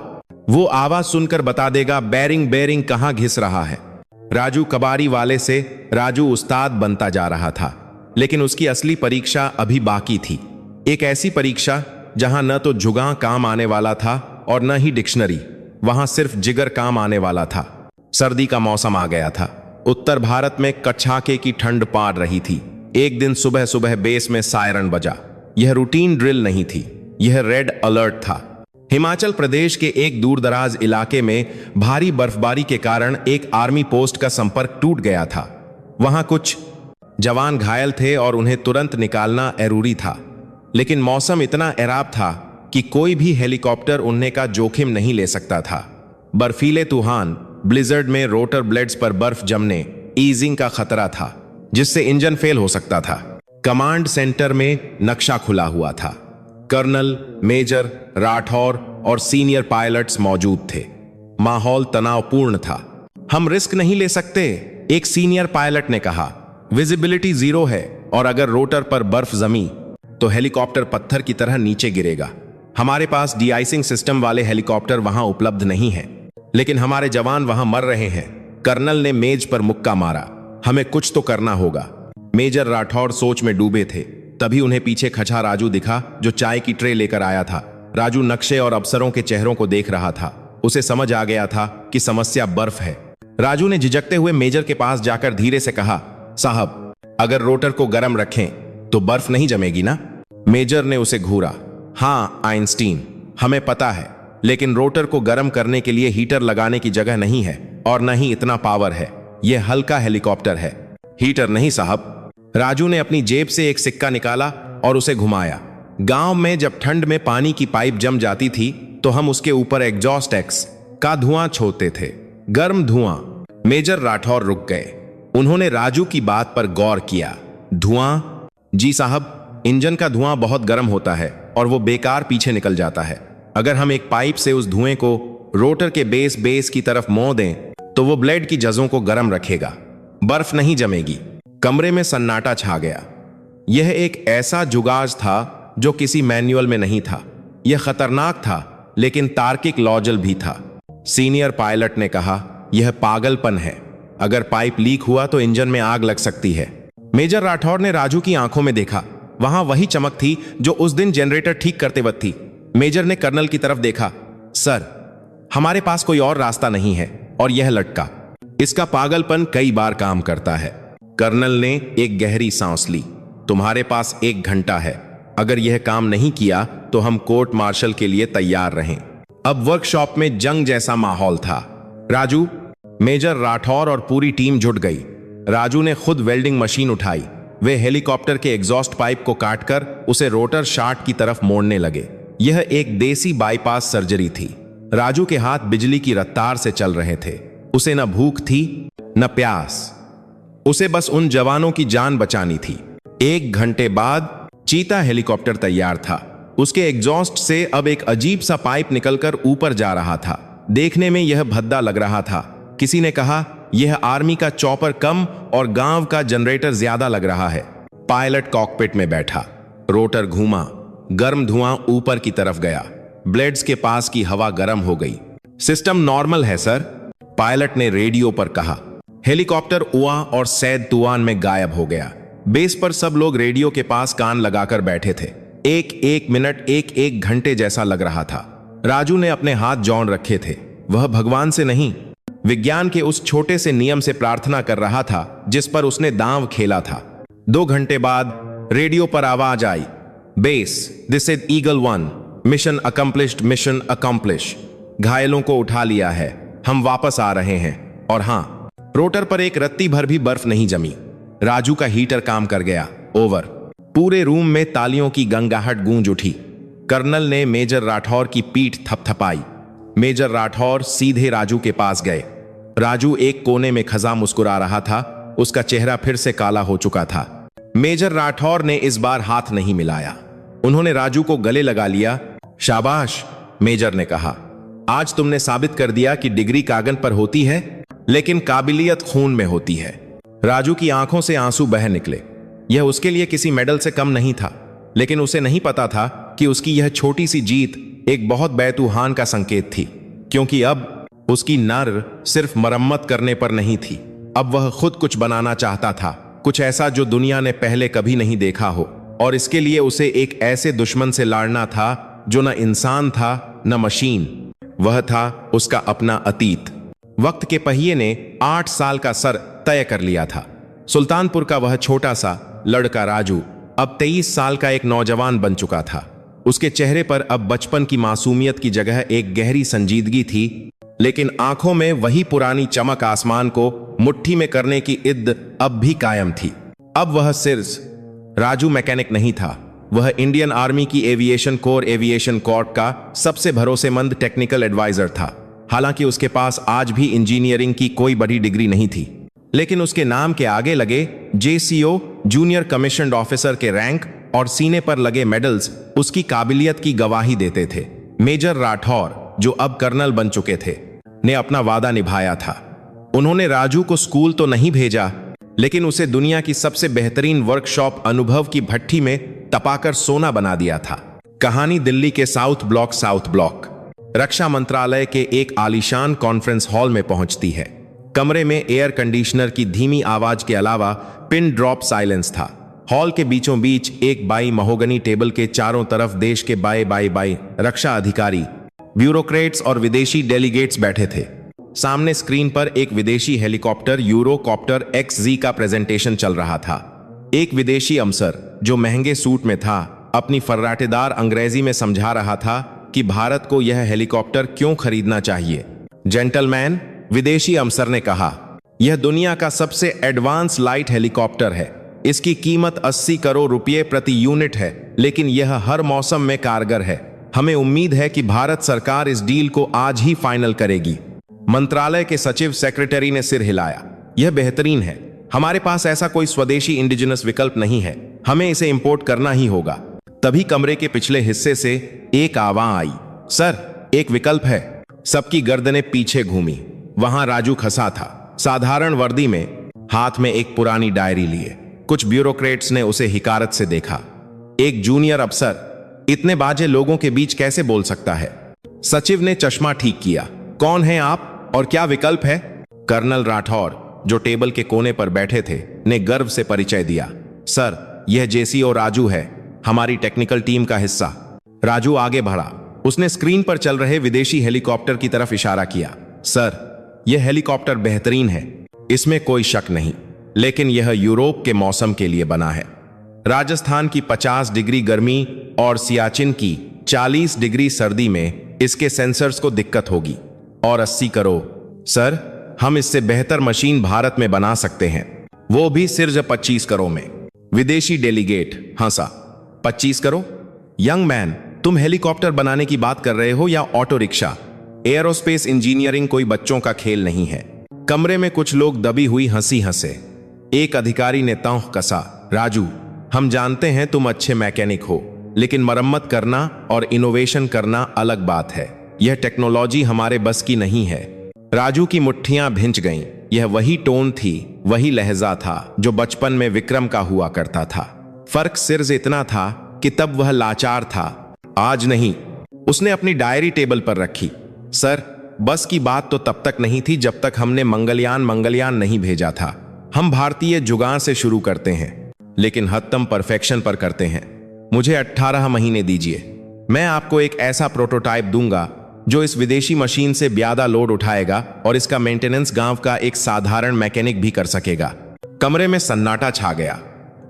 वो आवाज सुनकर बता देगा बेरिंग कहां घिस रहा है। राजू कबाड़ी वाले से राजू उस्ताद बनता जा रहा था, लेकिन उसकी असली परीक्षा अभी बाकी थी। एक ऐसी परीक्षा जहां न तो जुगां काम आने वाला था और न ही डिक्शनरी। वहां सिर्फ जिगर काम आने वाला था। सर्दी का मौसम आ गया था। उत्तर भारत में कड़ाके की ठंड पार रही थी। एक दिन सुबह सुबह बेस में सायरन बजा। यह रूटीन ड्रिल नहीं थी, यह रेड अलर्ट था। हिमाचल प्रदेश के एक दूरदराज इलाके में भारी बर्फबारी के कारण एक आर्मी पोस्ट का संपर्क टूट गया था। वहां कुछ जवान घायल थे और उन्हें तुरंत निकालना जरूरी था, लेकिन मौसम इतना एराब था कि कोई भी हेलीकॉप्टर उड़ने का जोखिम नहीं ले सकता था। बर्फीले तूफान ब्लिजर्ड में रोटर ब्लेड्स पर बर्फ जमने, ईजिंग का खतरा था, जिससे इंजन फेल हो सकता था। कमांड सेंटर में नक्शा खुला हुआ था। कर्नल, मेजर, राठौर और सीनियर पायलट्स मौजूद थे। माहौल तनावपूर्ण था। हम रिस्क नहीं ले सकते, एक सीनियर पायलट ने कहा। विजिबिलिटी 0 है और अगर रोटर पर बर्फ जमी तो हेलीकॉप्टर पत्थर की तरह नीचे गिरेगा। हमारे पास डी-आइसिंग सिस्टम वाले हेलीकॉप्टर वहां उपलब्ध नहीं है, लेकिन हमारे जवान वहां मर रहे हैं। कर्नल ने मेज पर मुक्का मारा। हमें कुछ तो करना होगा। मेजर राठौर सोच में डूबे थे। तभी उन्हें पीछे खचा राजू दिखा, जो चाय की ट्रे लेकर आया था। राजू नक्शे और अफसरों के चेहरों को देख रहा था। उसे समझ आ गया था कि समस्या बर्फ है। राजू ने झिझकते हुए मेजर के पास जाकर धीरे से कहा, साहब, अगर रोटर को गर्म रखें तो बर्फ नहीं जमेगी ना? मेजर ने उसे घूरा। हाँ आइंस्टीन, हमें पता है, लेकिन रोटर को गर्म करने के लिए हीटर लगाने की जगह नहीं है और न ही इतना पावर है। यह हल्का हेलीकॉप्टर है। हीटर नहीं साहब। राजू ने अपनी जेब से एक सिक्का निकाला और उसे घुमाया। गांव में जब ठंड में पानी की पाइप जम जाती थी तो हम उसके ऊपर एग्जॉस्ट एक्स का धुआं छोड़ते थे, गर्म धुआं। मेजर राठौर रुक गए। उन्होंने राजू की बात पर गौर किया। धुआं? जी साहब, इंजन का धुआं बहुत गर्म होता है और वो बेकार पीछे निकल जाता है। अगर हम एक पाइप से उस धुएं को रोटर के बेस की तरफ मोड़ दें तो वो ब्लेड की जजों को गर्म रखेगा, बर्फ नहीं जमेगी। कमरे में सन्नाटा छा गया। यह एक ऐसा जुगाड़ था जो किसी मैनुअल में नहीं था। यह खतरनाक था, लेकिन तार्किक लॉजिकल भी था। सीनियर पायलट ने कहा, यह पागलपन है। अगर पाइप लीक हुआ तो इंजन में आग लग सकती है। मेजर राठौर ने राजू की आंखों में देखा। वहां वही चमक थी जो उस दिन जनरेटर ठीक करते वक्त थी। मेजर ने कर्नल की तरफ देखा। सर, हमारे पास कोई और रास्ता नहीं है और यह लटका। इसका पागलपन कई बार काम करता है। कर्नल ने एक गहरी सांस ली। तुम्हारे पास 1 घंटा है। अगर यह काम नहीं किया तो हम कोर्ट मार्शल के लिए तैयार रहें। अब वर्कशॉप में जंग जैसा माहौल था। राजू, मेजर राठौर और पूरी टीम जुट गई। राजू ने खुद वेल्डिंग मशीन उठाई। वे हेलीकॉप्टर के एग्जॉस्ट पाइप को काटकर उसे रोटर शाफ्ट की तरफ मोड़ने लगे। यह एक देसी बाईपास सर्जरी थी। राजू के हाथ बिजली की रफ्तार से चल रहे थे। उसे न भूख थी न प्यास। उसे बस उन जवानों की जान बचानी थी। 1 घंटे बाद चीता हेलीकॉप्टर तैयार था। उसके एग्जॉस्ट से अब एक अजीब सा पाइप निकलकर ऊपर जा रहा था। देखने में यह भद्दा लग रहा था। किसी ने कहा, यह आर्मी का चॉपर कम और गांव का जनरेटर ज्यादा लग रहा है। पायलट कॉकपिट में बैठा। रोटर घूमा। गर्म धुआं ऊपर की तरफ गया। ब्लेड्स के पास की हवा गर्म हो गई। सिस्टम नॉर्मल है सर, पायलट ने रेडियो पर कहा। हेलीकॉप्टर उआ और सैद तूफान में गायब हो गया। बेस पर सब लोग रेडियो के पास कान लगाकर बैठे थे। एक मिनट एक घंटे जैसा लग रहा था। राजू ने अपने हाथ जोड़ रखे थे। वह भगवान से नहीं, विज्ञान के उस छोटे से नियम से प्रार्थना कर रहा था जिस पर उसने दांव खेला था। 2 घंटे बाद रेडियो पर आवाज आई, base, this is Eagle 1, mission accomplished, mission accomplish. घायलों को उठा लिया है, हम वापस आ रहे हैं। और हां, रोटर पर एक रत्ती भर भी बर्फ नहीं जमी। राजू का हीटर काम कर गया। ओवर। पूरे रूम में तालियों की गंगाहट गूंज उठी। कर्नल ने मेजर राठौर की पीठ थपथपाई। मेजर राठौर सीधे राजू के पास गए। राजू एक कोने में खजा मुस्कुरा रहा था। उसका चेहरा फिर से काला हो चुका था। मेजर राठौर ने इस बार हाथ नहीं मिलाया। उन्होंने राजू को गले लगा लिया। शाबाश, मेजर ने कहा, आज तुमने साबित कर दिया कि डिग्री कागज पर होती है, लेकिन काबिलियत खून में होती है। राजू की आंखों से आंसू बह निकले। यह उसके लिए किसी मेडल से कम नहीं था, लेकिन उसे नहीं पता था कि उसकी यह छोटी सी जीत एक बहुत बेतुहान का संकेत थी, क्योंकि अब उसकी नर सिर्फ मरम्मत करने पर नहीं थी। अब वह खुद कुछ बनाना चाहता था, कुछ ऐसा जो दुनिया ने पहले कभी नहीं देखा हो। और इसके लिए उसे एक ऐसे दुश्मन से लड़ना था जो न इंसान था न मशीन। वह था उसका अपना अतीत। वक्त के पहिए ने 8 साल का सर तय कर लिया था। सुल्तानपुर का वह छोटा सा लड़का राजू अब 23 साल का एक नौजवान बन चुका था। उसके चेहरे पर अब बचपन की मासूमियत की जगह एक गहरी संजीदगी थी, लेकिन आंखों में वही पुरानी चमक, आसमान को मुट्ठी में करने की इद्द अब भी कायम थी। अब वह सिर्फ राजू मैकेनिक नहीं था, वह इंडियन आर्मी की एविएशन कोर एविएशन कॉर्प का सबसे भरोसेमंद टेक्निकल एडवाइजर था। हालांकि उसके पास आज भी इंजीनियरिंग की कोई बड़ी डिग्री नहीं थी, लेकिन उसके नाम के आगे लगे JCO जूनियर कमीशन्ड ऑफिसर के रैंक और सीने पर लगे मेडल्स उसकी काबिलियत की गवाही देते थे। मेजर राठौर, जो अब कर्नल बन चुके थे, ने अपना वादा निभाया था। उन्होंने राजू को स्कूल तो नहीं भेजा, लेकिन उसे दुनिया की सबसे बेहतरीन वर्कशॉप अनुभव की भट्ठी में तपाकर सोना बना दिया था। कहानी दिल्ली के साउथ ब्लॉक रक्षा मंत्रालय के एक आलीशान कॉन्फ्रेंस हॉल में पहुंचती है। कमरे में एयर कंडीशनर की धीमी आवाज के अलावा पिन ड्रॉप साइलेंस था। हॉल के बीचों बीच एक बाई महोगनी टेबल के चारों तरफ देश के बाई रक्षा अधिकारी, ब्यूरोक्रेट्स और विदेशी डेलीगेट्स बैठे थे। सामने स्क्रीन पर एक विदेशी हेलीकॉप्टर यूरोकॉप्टर XZ का प्रेजेंटेशन चल रहा था। एक विदेशी अफसर जो महंगे सूट में था, अपनी फर्राटेदार अंग्रेजी में समझा रहा था कि भारत को यह हेलीकॉप्टर क्यों खरीदना चाहिए। जेंटलमैन, विदेशी अफसर ने कहा, यह दुनिया का सबसे एडवांस लाइट हेलीकॉप्टर है। इसकी कीमत 80 करोड़ रुपए प्रति यूनिट है, लेकिन यह हर मौसम में कारगर है। हमें उम्मीद है कि भारत सरकार इस डील को आज ही फाइनल करेगी। मंत्रालय के सचिव सेक्रेटरी ने सिर हिलाया। यह बेहतरीन है। हमारे पास ऐसा कोई स्वदेशी इंडिजिनस विकल्प नहीं है, हमें इसे इंपोर्ट करना ही होगा। तभी कमरे के पिछले हिस्से से एक आवाज आई, सर, एक विकल्प है। सबकी गर्दनें पीछे घूमी। वहां राजू खसा था, साधारण वर्दी में, हाथ में एक पुरानी डायरी लिए। कुछ ब्यूरोक्रेट्स ने उसे हिकारत से देखा। एक जूनियर अफसर इतने बाजे लोगों के बीच कैसे बोल सकता है? सचिव ने चश्मा ठीक किया। कौन है आप और क्या विकल्प है? कर्नल राठौर, जो टेबल के कोने पर बैठे थे, ने गर्व से परिचय दिया। सर, यह JCO राजू है, हमारी टेक्निकल टीम का हिस्सा। राजू आगे बढ़ा। उसने स्क्रीन पर चल रहे विदेशी हेलीकॉप्टर की तरफ इशारा किया। सर, यह हेलीकॉप्टर बेहतरीन है, इसमें कोई शक नहीं, लेकिन यह यूरोप के मौसम के लिए बना है। राजस्थान की 50 डिग्री गर्मी और सियाचिन की 40 डिग्री सर्दी में इसके सेंसर्स को दिक्कत होगी। और 80 करोड़, सर, हम इससे बेहतर मशीन भारत में बना सकते हैं, वो भी सिर्फ 25 करोड़ में। विदेशी डेलीगेट हंसा। 25 करोड़? यंग मैन, तुम हेलीकॉप्टर बनाने की बात कर रहे हो या ऑटो रिक्शा? एयरोस्पेस इंजीनियरिंग कोई बच्चों का खेल नहीं है। कमरे में कुछ लोग दबी हुई हंसी हंसे। एक अधिकारी ने तौंह कसा, राजू, हम जानते हैं तुम अच्छे मैकेनिक हो, लेकिन मरम्मत करना और इनोवेशन करना अलग बात है। यह टेक्नोलॉजी हमारे बस की नहीं है। राजू की मुट्ठियां भिंच गईं। यह वही टोन थी, वही लहजा था जो बचपन में विक्रम का हुआ करता था। फर्क सिर्फ इतना था कि तब वह लाचार था, आज नहीं। उसने अपनी डायरी टेबल पर रखी। सर, बस की बात तो तब तक नहीं थी जब तक हमने मंगलयान नहीं भेजा था। हम भारतीय जुगाड़ से शुरू करते हैं, लेकिन हत्तम परफेक्शन पर करते हैं। मुझे 18 महीने दीजिए, मैं आपको एक ऐसा प्रोटोटाइप दूंगा जो इस विदेशी मशीन से ज्यादा लोड उठाएगा और इसका मेंटेनेंस गांव का एक साधारण मैकेनिक भी कर सकेगा। कमरे में सन्नाटा छा गया।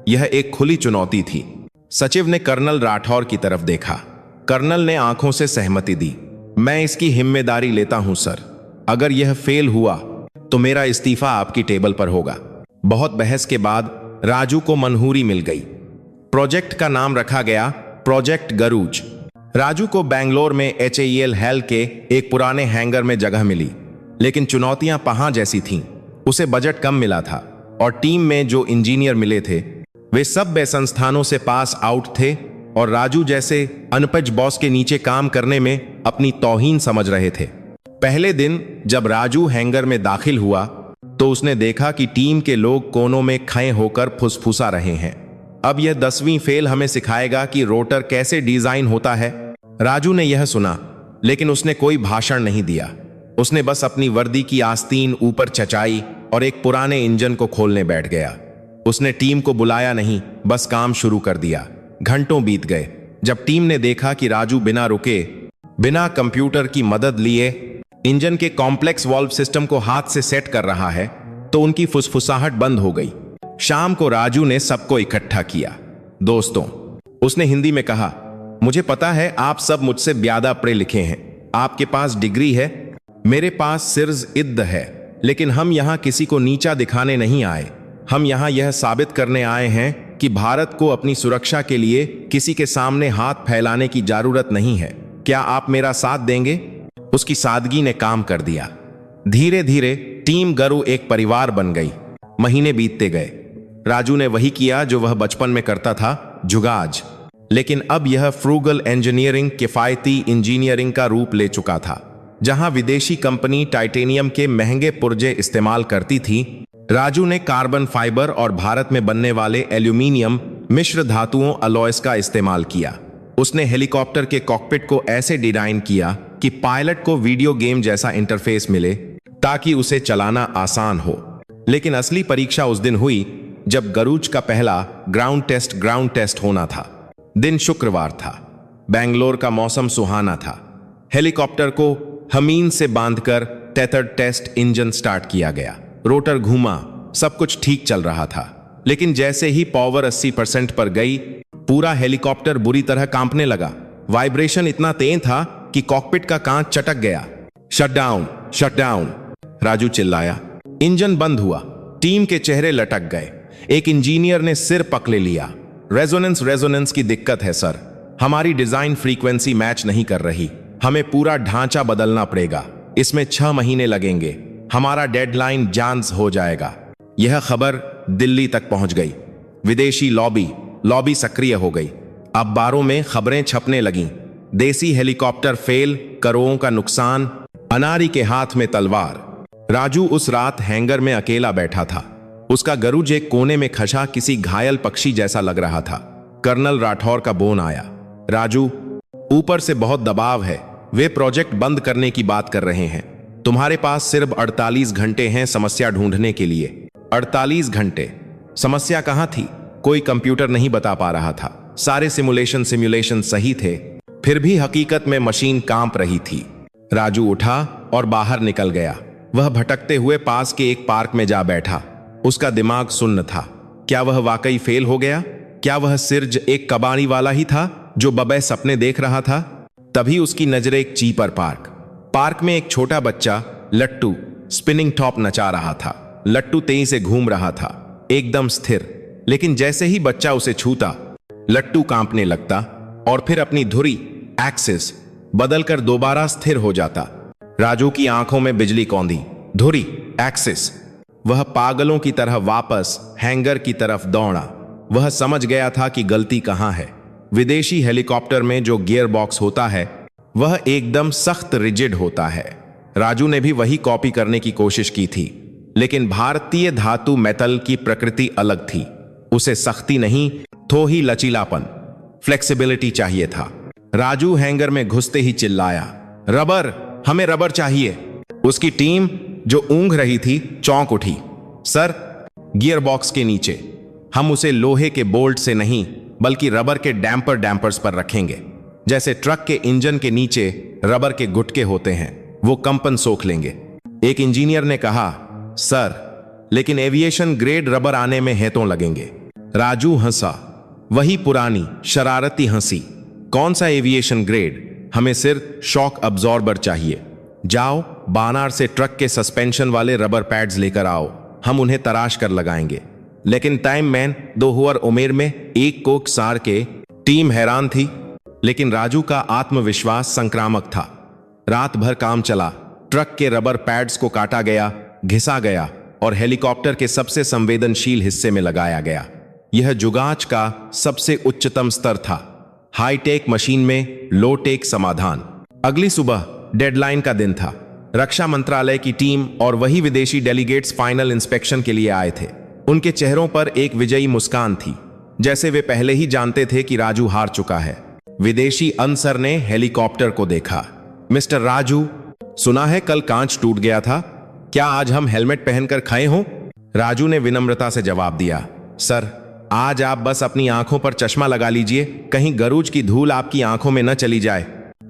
यह एक खुली चुनौती थी। सचिव ने कर्नल राठौर की तरफ देखा। कर्नल ने आंखों से सहमति दी। मैं इसकी जिम्मेदारी लेता हूं सर। अगर यह फेल हुआ तो मेरा इस्तीफा आपकी टेबल पर होगा। बहुत बहस के बाद राजू को मंजूरी मिल गई। प्रोजेक्ट का नाम रखा गया प्रोजेक्ट गरूज। राजू को बेंगलोर में HAL हेल के एक पुराने हैंगर में जगह मिली, लेकिन चुनौतियां पहाड़ जैसी थीं। उसे बजट कम मिला था और टीम में जो इंजीनियर मिले थे वे सब वे संस्थानों से पास आउट थे और राजू जैसे अनपढ़ बॉस के नीचे काम करने में अपनी तौहीन समझ रहे थे। पहले दिन जब राजू हैंगर में दाखिल हुआ तो उसने देखा कि टीम के लोग कोनों में खड़े होकर फुसफुसा रहे हैं। अब यह 10वीं फेल हमें सिखाएगा कि रोटर कैसे डिजाइन होता है। राजू ने यह सुना, लेकिन उसने कोई भाषण नहीं दिया। उसने बस अपनी वर्दी की आस्तीन ऊपर चचाई और एक पुराने इंजन को खोलने बैठ गया। उसने टीम को बुलाया नहीं, बस काम शुरू कर दिया। घंटों बीत गए। जब टीम ने देखा कि राजू बिना रुके बिना कंप्यूटर की मदद लिए इंजन के कॉम्प्लेक्स वॉल्व सिस्टम को हाथ से सेट कर रहा है तो उनकी फुसफुसाहट बंद हो गई। शाम को राजू ने सबको इकट्ठा किया। दोस्तों, उसने हिंदी में कहा, मुझे पता है आप सब मुझसे ज्यादा पढ़े लिखे हैं, आपके पास डिग्री है, मेरे पास सिर्फ इद्द है, लेकिन हम यहां किसी को नीचा दिखाने नहीं आए। हम यहां यह साबित करने आए हैं कि भारत को अपनी सुरक्षा के लिए किसी के सामने हाथ फैलाने की जरूरत नहीं है। क्या आप मेरा साथ देंगे? उसकी सादगी ने काम कर दिया। धीरे धीरे टीम गरु एक परिवार बन गई। महीने बीतते गए। राजू ने वही किया जो वह बचपन में करता था, जुगाज। लेकिन अब यह फ्रूगल इंजीनियरिंग किफायती इंजीनियरिंग का रूप ले चुका था। जहां विदेशी कंपनी टाइटेनियम के महंगे पुर्जे इस्तेमाल करती थी, राजू ने कार्बन फाइबर और भारत में बनने वाले एल्यूमिनियम मिश्र धातुओं अलॉयस का इस्तेमाल किया। उसने हेलीकॉप्टर के कॉकपिट को ऐसे डिजाइन किया कि पायलट को वीडियो गेम जैसा इंटरफेस मिले ताकि उसे चलाना आसान हो। लेकिन असली परीक्षा उस दिन हुई जब गरुड़ का पहला ग्राउंड टेस्ट होना था। दिन शुक्रवार था। बेंगलोर का मौसम सुहाना था। हेलीकॉप्टर को हमीन से बांधकर टेथर्ड टेस्ट इंजन स्टार्ट किया गया। रोटर घूमा, सब कुछ ठीक चल रहा था। लेकिन जैसे ही पावर 80% पर गई, पूरा हेलीकॉप्टर बुरी तरह कांपने लगा। वाइब्रेशन इतना तेज था कि कॉकपिट का कांच चटक गया। Shut down, shut down, Raju चिल्लाया। इंजन बंद हुआ। टीम के चेहरे लटक गए। एक इंजीनियर ने सिर पकड़े लिया। रेजोनेंस की दिक्कत है सर, हमारी डिजाइन फ्रीक्वेंसी मैच नहीं कर रही, हमें पूरा ढांचा बदलना पड़ेगा, इसमें 6 महीने लगेंगे, हमारा डेडलाइन जांच हो जाएगा। यह खबर दिल्ली तक पहुंच गई। विदेशी लॉबी सक्रिय हो गई। अखबारों में खबरें छपने लगीं। देसी हेलीकॉप्टर फेल, करोड़ों का नुकसान, अनारी के हाथ में तलवार। राजू उस रात हैंगर में अकेला बैठा था। उसका गरुड़ एक कोने में खसा किसी घायल पक्षी जैसा लग रहा था। कर्नल राठौर का फोन आया। राजू, ऊपर से बहुत दबाव है, वे प्रोजेक्ट बंद करने की बात कर रहे हैं, तुम्हारे पास सिर्फ 48 घंटे हैं समस्या ढूंढने के लिए। 48 घंटे? समस्या कहां थी? कोई कंप्यूटर नहीं बता पा रहा था। सारे सिमुलेशन सही थे, फिर भी हकीकत में मशीन कांप रही थी। राजू उठा और बाहर निकल गया। वह भटकते हुए पास के एक पार्क में जा बैठा। उसका दिमाग सुन्न था। क्या वह वाकई फेल हो गया? क्या वह सिर्फ एक कबाड़ी वाला ही था जो बबे सपने देख रहा था? तभी उसकी नजर एक चीपर पार्क में एक छोटा बच्चा लट्टू स्पिनिंग टॉप नचा रहा था। लट्टू तेजी से घूम रहा था, एकदम स्थिर। लेकिन जैसे ही बच्चा उसे छूता, लट्टू कांपने लगता और फिर अपनी धुरी एक्सिस बदलकर दोबारा स्थिर हो जाता। राजू की आंखों में बिजली कौंधी। धुरी, एक्सिस। वह पागलों की तरह वापस हैंगर की तरफ दौड़ा। वह समझ गया था कि गलती कहां है। विदेशी हेलीकॉप्टर में जो गियर बॉक्स होता है वह एकदम सख्त रिजिड होता है। राजू ने भी वही कॉपी करने की कोशिश की थी, लेकिन भारतीय धातु मेटल की प्रकृति अलग थी। उसे सख्ती नहीं, थोड़ी लचीलापन, फ्लेक्सिबिलिटी चाहिए था। राजू हैंगर में घुसते ही चिल्लाया, रबर, हमें रबर चाहिए। उसकी टीम जो ऊंघ रही थी चौंक उठी। सर, गियर बॉक्स के नीचे हम उसे लोहे के बोल्ट से नहीं बल्कि रबर के डैम्पर्स पर रखेंगे। जैसे ट्रक के इंजन के नीचे रबर के गुटके होते हैं, वो कंपन सोख लेंगे। एक इंजीनियर ने कहा, सर, लेकिन एविएशन ग्रेड रबर आने में हेतों लगेंगे। राजू हंसा, वही पुरानी शरारती हंसी। कौन सा एविएशन ग्रेड? हमें सिर्फ शॉक अब्जॉर्बर चाहिए। जाओ, बानार से ट्रक के सस्पेंशन वाले रबर पैड्स लेकर आओ, हम उन्हें तराश कर लगाएंगे। लेकिन टाइम मैन 2000 उमेर में एक कोक सार के टीम हैरान थी, लेकिन राजू का आत्मविश्वास संक्रामक था। रात भर काम चला। ट्रक के रबर पैड्स को काटा गया, घिसा गया और हेलीकॉप्टर के सबसे संवेदनशील हिस्से में लगाया गया। यह जुगाच का सबसे उच्चतम स्तर था। हाईटेक मशीन में लो टेक समाधान। अगली सुबह डेडलाइन का दिन था। रक्षा मंत्रालय की टीम और वही विदेशी डेलीगेट्स फाइनल इंस्पेक्शन के लिए आए थे। उनके चेहरों पर एक विजयी मुस्कान थी, जैसे वे पहले ही जानते थे कि राजू हार चुका है। विदेशी अनसर ने हेलीकॉप्टर को देखा। मिस्टर राजू, सुना है कल कांच टूट गया था, क्या आज हम हेलमेट पहनकर खड़े हों? राजू ने विनम्रता से जवाब दिया, सर, आज आप बस अपनी आंखों पर चश्मा लगा लीजिए, कहीं गरुड़ की धूल आपकी आंखों में न चली जाए।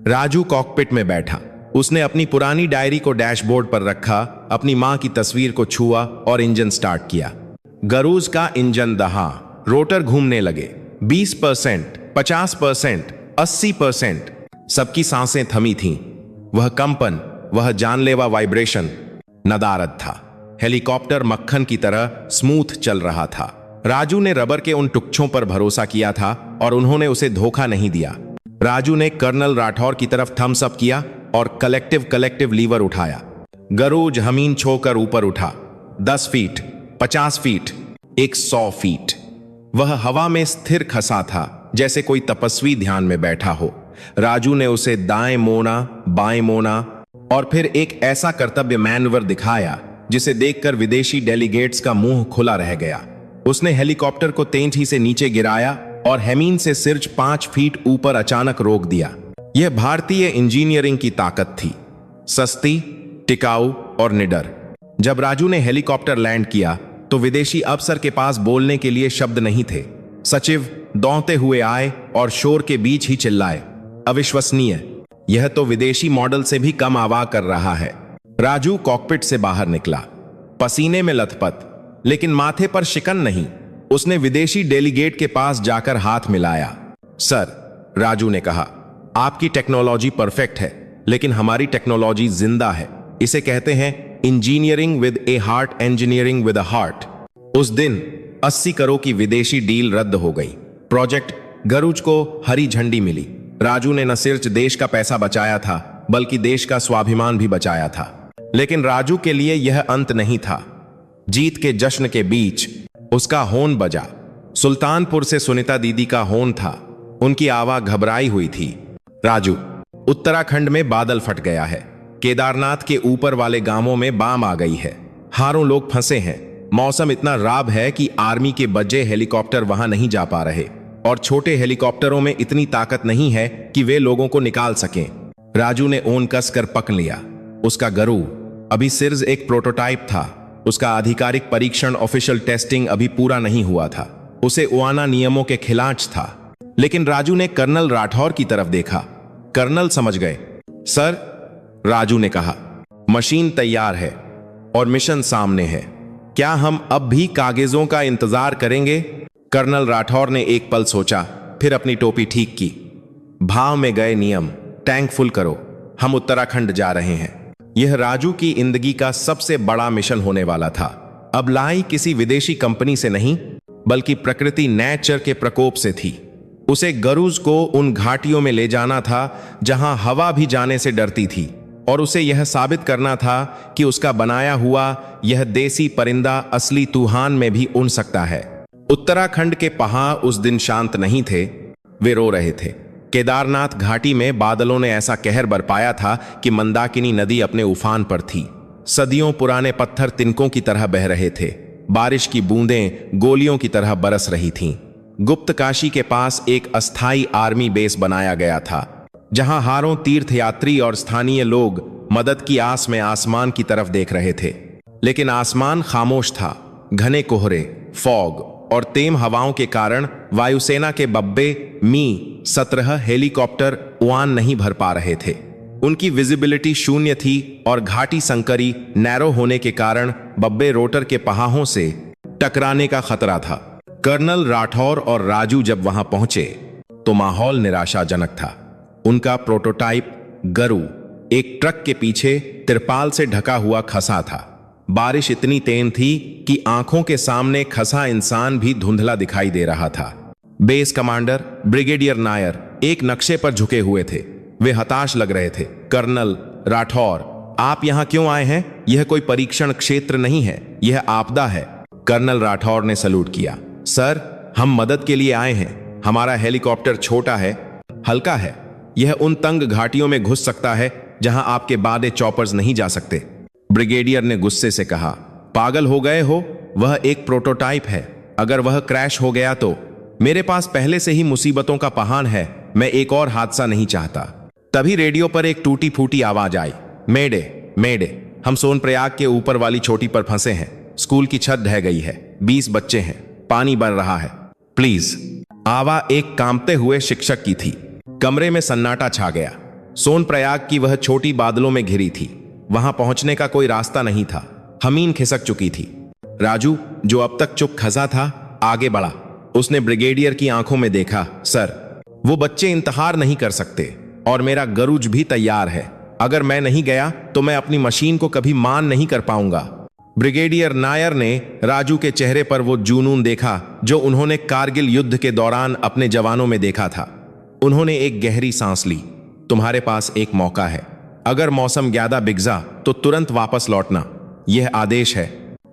राजू कॉकपिट में बैठा। उसने अपनी पुरानी डायरी को डैशबोर्ड पर रखा, अपनी मां की तस्वीर को छुआ और इंजन स्टार्ट किया। गरूज का इंजन दहा, रोटर घूमने लगे। 20%, 50%, 80%। सबकी सांसें थमी थीं। वह कंपन, वह जानलेवा वाइब्रेशन नदारद था। हेलीकॉप्टर मक्खन की तरह स्मूथ चल रहा था। राजू ने रबर के उन टुकड़ों पर भरोसा किया था और उन्होंने उसे धोखा नहीं दिया। राजू ने कर्नल राठौर की तरफ थम्स अप किया और कलेक्टिव लीवर उठाया। गरूज जमीन छोकर ऊपर उठा। 10 फीट, 50 फीट, 100 फीट। वह हवा में स्थिर खसा था, जैसे कोई तपस्वी ध्यान में बैठा हो। राजू ने उसे दाएं मोना, बाएं मोना और फिर एक ऐसा कर्तव्य मैनवर दिखाया जिसे देखकर विदेशी डेलीगेट्स का मुंह खुला रह गया। उसने हेलीकॉप्टर को तेजी से नीचे गिराया और हेमीन से सिर्फ 5 फीट ऊपर अचानक रोक दिया। यह भारतीय इंजीनियरिंग की ताकत थी, सस्ती, टिकाऊ और निडर। जब राजू ने हेलीकॉप्टर लैंड किया तो विदेशी अफसर के पास बोलने के लिए शब्द नहीं थे। सचिव दौड़ते हुए आए और शोर के बीच ही चिल्लाए, अविश्वसनीय, यह तो विदेशी मॉडल से भी कम आवाज कर रहा है। राजू कॉकपिट से बाहर निकला, पसीने में लथपथ, लेकिन माथे पर शिकन नहीं। उसने विदेशी डेलीगेट के पास जाकर हाथ मिलाया। सर, राजू ने कहा, आपकी टेक्नोलॉजी परफेक्ट है, लेकिन हमारी टेक्नोलॉजी जिंदा है। इसे कहते हैं engineering with A heart, engineering with a heart. उस दिन 80 करोड़ की विदेशी डील रद्द हो गई। प्रोजेक्ट गरूज को हरी झंडी मिली। राजू ने न सिर्फ देश का पैसा बचाया था, बल्कि देश का स्वाभिमान भी बचाया था। लेकिन राजू के लिए यह अंत नहीं था। जीत के जश्न के बीच उसका होन बजा। सुल्तानपुर से सुनीता दीदी का होन था। उनकी आवाज घबराई हुई थी। राजू, उत्तराखंड में बादल फट गया है। केदारनाथ के ऊपर वाले गांवों में बाम आ गई है। हारों लोग फंसे हैं। मौसम इतना राब है कि आर्मी के बजे हेलीकॉप्टर वहां नहीं जा पा रहे और छोटे हेलीकॉप्टरों में इतनी ताकत नहीं है कि वे लोगों को निकाल सकें। राजू ने ओन कसकर पकड़ लिया। उसका गरू अभी सिर्फ एक प्रोटोटाइप था। उसका आधिकारिक परीक्षण, ऑफिशियल टेस्टिंग अभी पूरा नहीं हुआ था। उसे ओआना नियमों के खिलाफ था। लेकिन राजू ने कर्नल राठौर की तरफ देखा। कर्नल समझ गए। सर, राजू ने कहा, मशीन तैयार है और मिशन सामने है। क्या हम अब भी कागजों का इंतजार करेंगे? कर्नल राठौर ने एक पल सोचा, फिर अपनी टोपी ठीक की। भाव में गए नियम, टैंक फुल करो, हम उत्तराखंड जा रहे हैं। यह राजू की जिंदगी का सबसे बड़ा मिशन होने वाला था। अब लड़ाई किसी विदेशी कंपनी से नहीं, बल्कि प्रकृति नेचर के प्रकोप से थी। उसे गरूज को उन घाटियों में ले जाना था जहां हवा भी जाने से डरती थी, और उसे यह साबित करना था कि उसका बनाया हुआ यह देसी परिंदा असली तूफान में भी उड़ सकता है। उत्तराखंड के पहाड़ उस दिन शांत नहीं थे, वे रो रहे थे। केदारनाथ घाटी में बादलों ने ऐसा कहर बरपाया था कि मंदाकिनी नदी अपने उफान पर थी। सदियों पुराने पत्थर तिनकों की तरह बह रहे थे। बारिश की बूंदें गोलियों की तरह बरस रही थीं। गुप्त काशी के पास एक अस्थाई आर्मी बेस बनाया गया था, जहां हारों तीर्थयात्री और स्थानीय लोग मदद की आस में आसमान की तरफ देख रहे थे। लेकिन आसमान खामोश था। घने कोहरे, फॉग और तेज हवाओं के कारण वायुसेना के बब्बे मी-17 हेलीकॉप्टर उड़ान नहीं भर पा रहे थे। उनकी विजिबिलिटी शून्य थी और घाटी संकरी नैरो होने के कारण बब्बे रोटर के पहाड़ों से टकराने का खतरा था। कर्नल राठौर और राजू जब वहां पहुंचे तो माहौल निराशाजनक था। उनका प्रोटोटाइप गरू एक ट्रक के पीछे तिरपाल से ढका हुआ खसा था। बारिश इतनी तेज थी कि आंखों के सामने खसा इंसान भी धुंधला दिखाई दे रहा था। बेस कमांडर ब्रिगेडियर नायर एक नक्शे पर झुके हुए थे। वे हताश लग रहे थे। कर्नल राठौर, आप यहां क्यों आए हैं? यह कोई परीक्षण क्षेत्र नहीं है, यह आपदा है। कर्नल राठौर ने सलूट किया। सर, हम मदद के लिए आए हैं। हमारा हेलीकॉप्टर छोटा है, हल्का है। यह उन तंग घाटियों में घुस सकता है जहां आपके बाडे चॉपर्स नहीं जा सकते। ब्रिगेडियर ने गुस्से से कहा, पागल हो गए हो? वह एक प्रोटोटाइप है। अगर वह क्रैश हो गया तो? मेरे पास पहले से ही मुसीबतों का पहाड़ है। मैं एक और हादसा नहीं चाहता। तभी रेडियो पर एक टूटी फूटी आवाज आई, मेडे मेडे, हम सोनप्रयाग के ऊपर वाली चोटी पर फंसे हैं। स्कूल की छत ढह गई है, 20 बच्चे हैं, पानी बन रहा है, प्लीज। आवाज एक कांपते हुए शिक्षक की थी। कमरे में सन्नाटा छा गया। सोनप्रयाग की वह छोटी बादलों में घिरी थी। वहां पहुंचने का कोई रास्ता नहीं था। हमीन खिसक चुकी थी। राजू, जो अब तक चुप खसा था, आगे बढ़ा। उसने ब्रिगेडियर की आंखों में देखा। सर, वो बच्चे इंतहार नहीं कर सकते और मेरा गरुज भी तैयार है। अगर मैं नहीं गया तो मैं अपनी मशीन को कभी मान नहीं कर पाऊंगा। ब्रिगेडियर नायर ने राजू के चेहरे पर वो जुनून देखा जो उन्होंने कारगिल युद्ध के दौरान अपने जवानों में देखा था। उन्होंने एक गहरी सांस ली। तुम्हारे पास एक मौका है। अगर मौसम ज्यादा बिगजा तो तुरंत वापस लौटना, यह आदेश है।